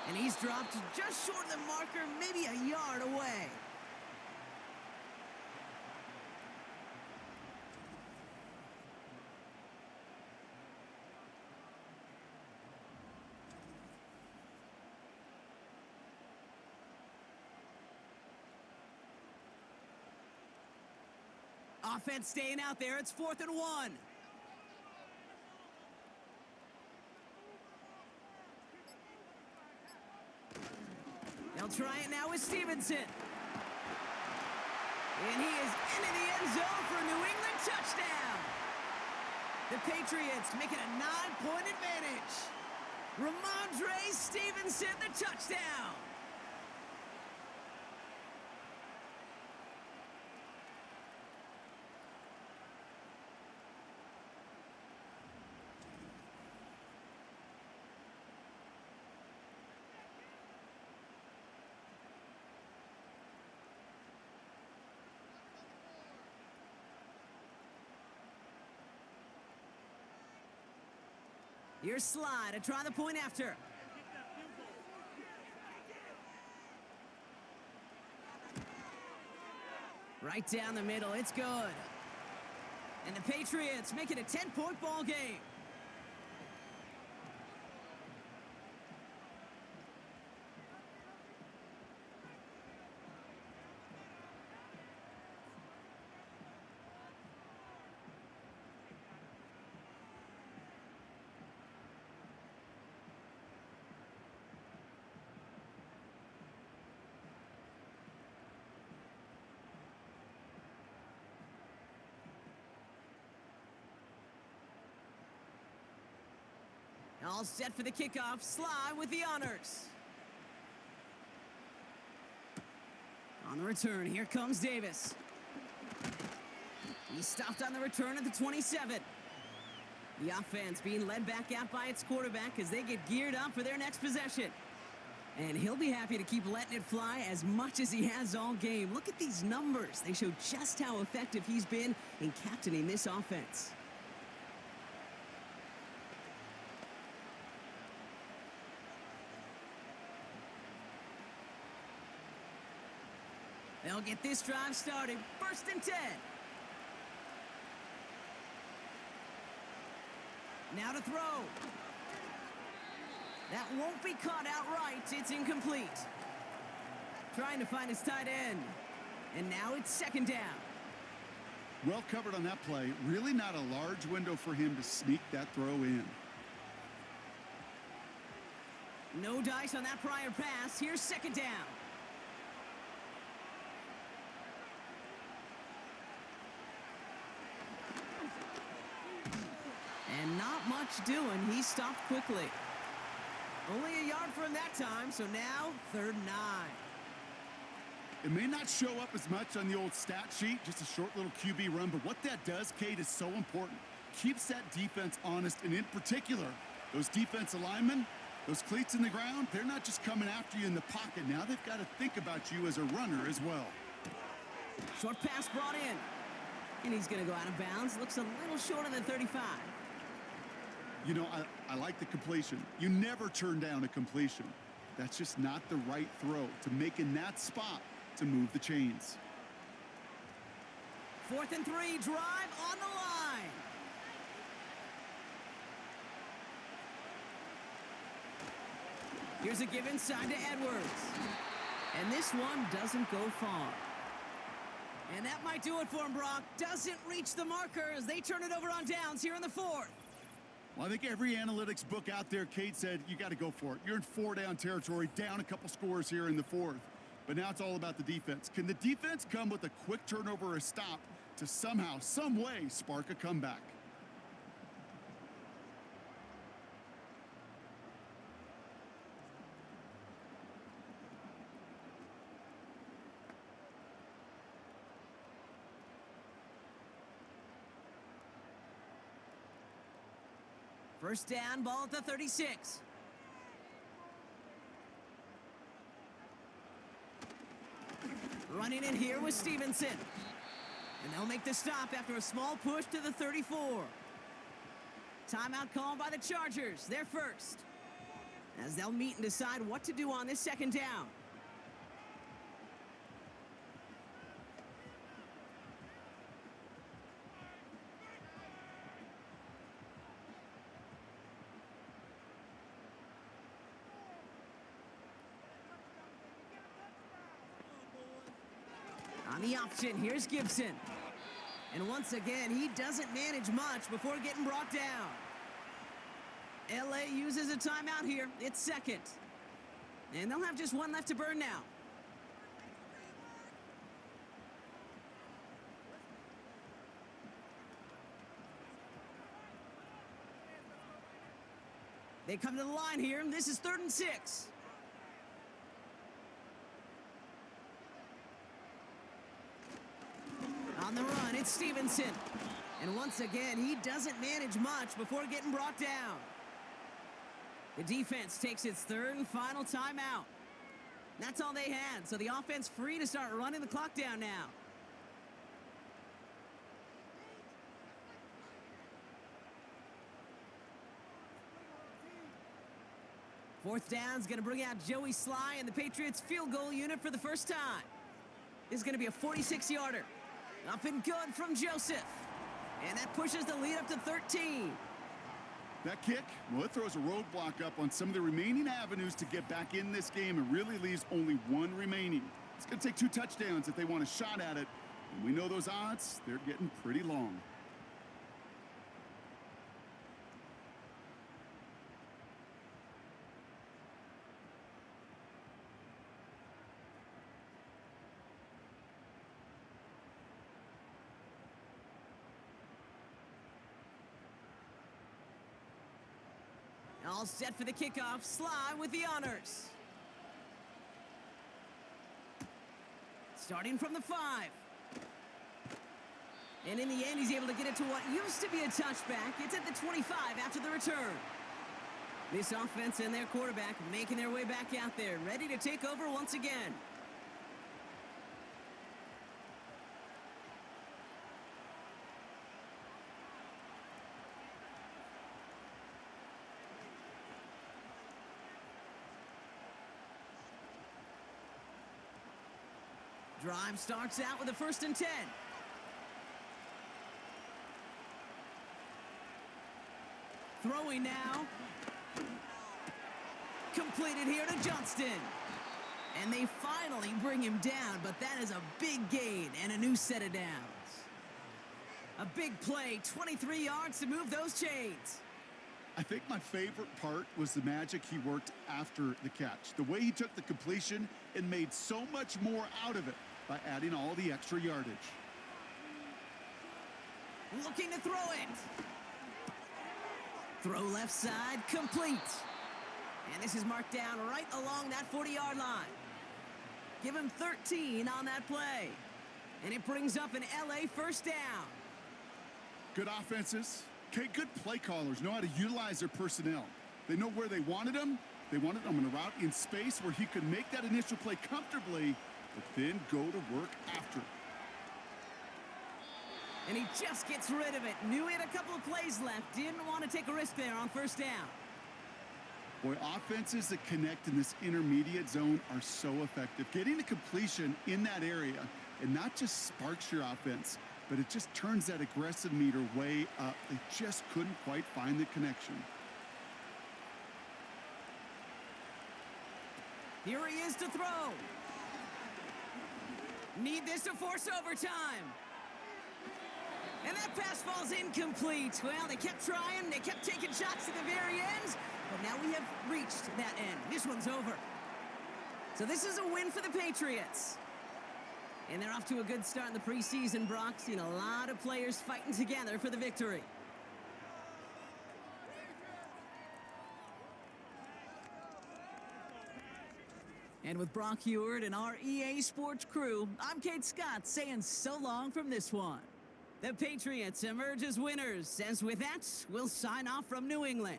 And he's dropped just short of the marker, maybe a yard away. Offense staying out there. It's 4th and 1. They'll try it now with Stevenson. And he is into the end zone for a New England touchdown. The Patriots making a 9-point advantage. Ramondre Stevenson, the touchdown. Here's Slide to try the point after. Right down the middle, it's good. And the Patriots make it a 10-point ball game. All set for the kickoff. Sly with the honors. On the return, here comes Davis. He stopped on the return at the 27. The offense being led back out by its quarterback as they get geared up for their next possession. And he'll be happy to keep letting it fly as much as he has all game. Look at these numbers. They show just how effective he's been in captaining this offense. They'll get this drive started. 1st and 10. Now to throw. That won't be caught outright. It's incomplete. Trying to find his tight end. And now it's 2nd down. Well covered on that play. Really not a large window for him to sneak that throw in. No dice on that prior pass. Here's second down. And not much doing. He stopped quickly. Only a yard for him that time, so now 3rd and 9. It may not show up as much on the old stat sheet, just a short little QB run, but what that does, Kate, is so important. Keeps that defense honest, and in particular, those defensive linemen, those cleats in the ground, they're not just coming after you in the pocket. Now they've got to think about you as a runner as well. Short pass brought in. And he's going to go out of bounds. Looks a little short of the 35. You know, I like the completion. You never turn down a completion. That's just not the right throw to make in that spot to move the chains. 4th and 3, drive on the line. Here's a give inside to Edwards. And this one doesn't go far. And that might do it for him, Brock. Doesn't reach the marker as they turn it over on downs here in the 4th. Well, I think every analytics book out there, Kate, said you got to go for it. You're in 4-down territory, down a couple scores here in the 4th. But now it's all about the defense. Can the defense come with a quick turnover or a stop to somehow, some way, spark a comeback? First down, ball at the 36. Running in here with Stevenson. And they'll make the stop after a small push to the 34. Timeout called by the Chargers. They're first. As they'll meet and decide what to do on this second down. On the option, here's Gibson. And once again, he doesn't manage much before getting brought down. LA uses a timeout here. It's second. And they'll have just one left to burn now. They come to the line here. This is 3rd and 6. On the run, it's Stevenson. And once again, he doesn't manage much before getting brought down. The defense takes its 3rd and final timeout. That's all they had, so the offense free to start running the clock down now. Fourth down's going to bring out Joey Sly and the Patriots field goal unit for the first time. This is going to be a 46-yarder. Up and good from Joseph. And that pushes the lead up to 13. That kick, well, it throws a roadblock up on some of the remaining avenues to get back in this game and really leaves only one remaining. It's going to take 2 touchdowns if they want a shot at it. And we know those odds, they're getting pretty long. All set for the kickoff. Sly with the honors. Starting from the 5. And in the end, he's able to get it to what used to be a touchback. It's at the 25 after the return. This offense and their quarterback making their way back out there, ready to take over once again. Drive starts out with a 1st and 10. Throwing now. Completed here to Johnston. And they finally bring him down, but that is a big gain and a new set of downs. A big play, 23 yards to move those chains. I think my favorite part was the magic he worked after the catch. The way he took the completion and made so much more out of it by adding all the extra yardage. Looking to throw it. Throw left side, complete. And this is marked down right along that 40-yard line. Give him 13 on that play. And it brings up an LA first down. Good offenses. Okay, good play callers know how to utilize their personnel. They know where they wanted them. They wanted them in a route in space where he could make that initial play comfortably, but then go to work after. And he just gets rid of it. Knew he had a couple of plays left. Didn't want to take a risk there on first down. Boy, offenses that connect in this intermediate zone are so effective. Getting a completion in that area, and not just sparks your offense, but it just turns that aggressive meter way up. They just couldn't quite find the connection. Here he is to throw. Need this to force overtime. And that pass falls incomplete. Well, they kept trying. They kept taking shots to the very end. But now we have reached that end. This one's over. So this is a win for the Patriots. And they're off to a good start in the preseason, Brock. Seen a lot of players fighting together for the victory. And with Brock Heward and our EA Sports crew, I'm Kate Scott saying so long from this one. The Patriots emerge as winners, as with that, we'll sign off from New England.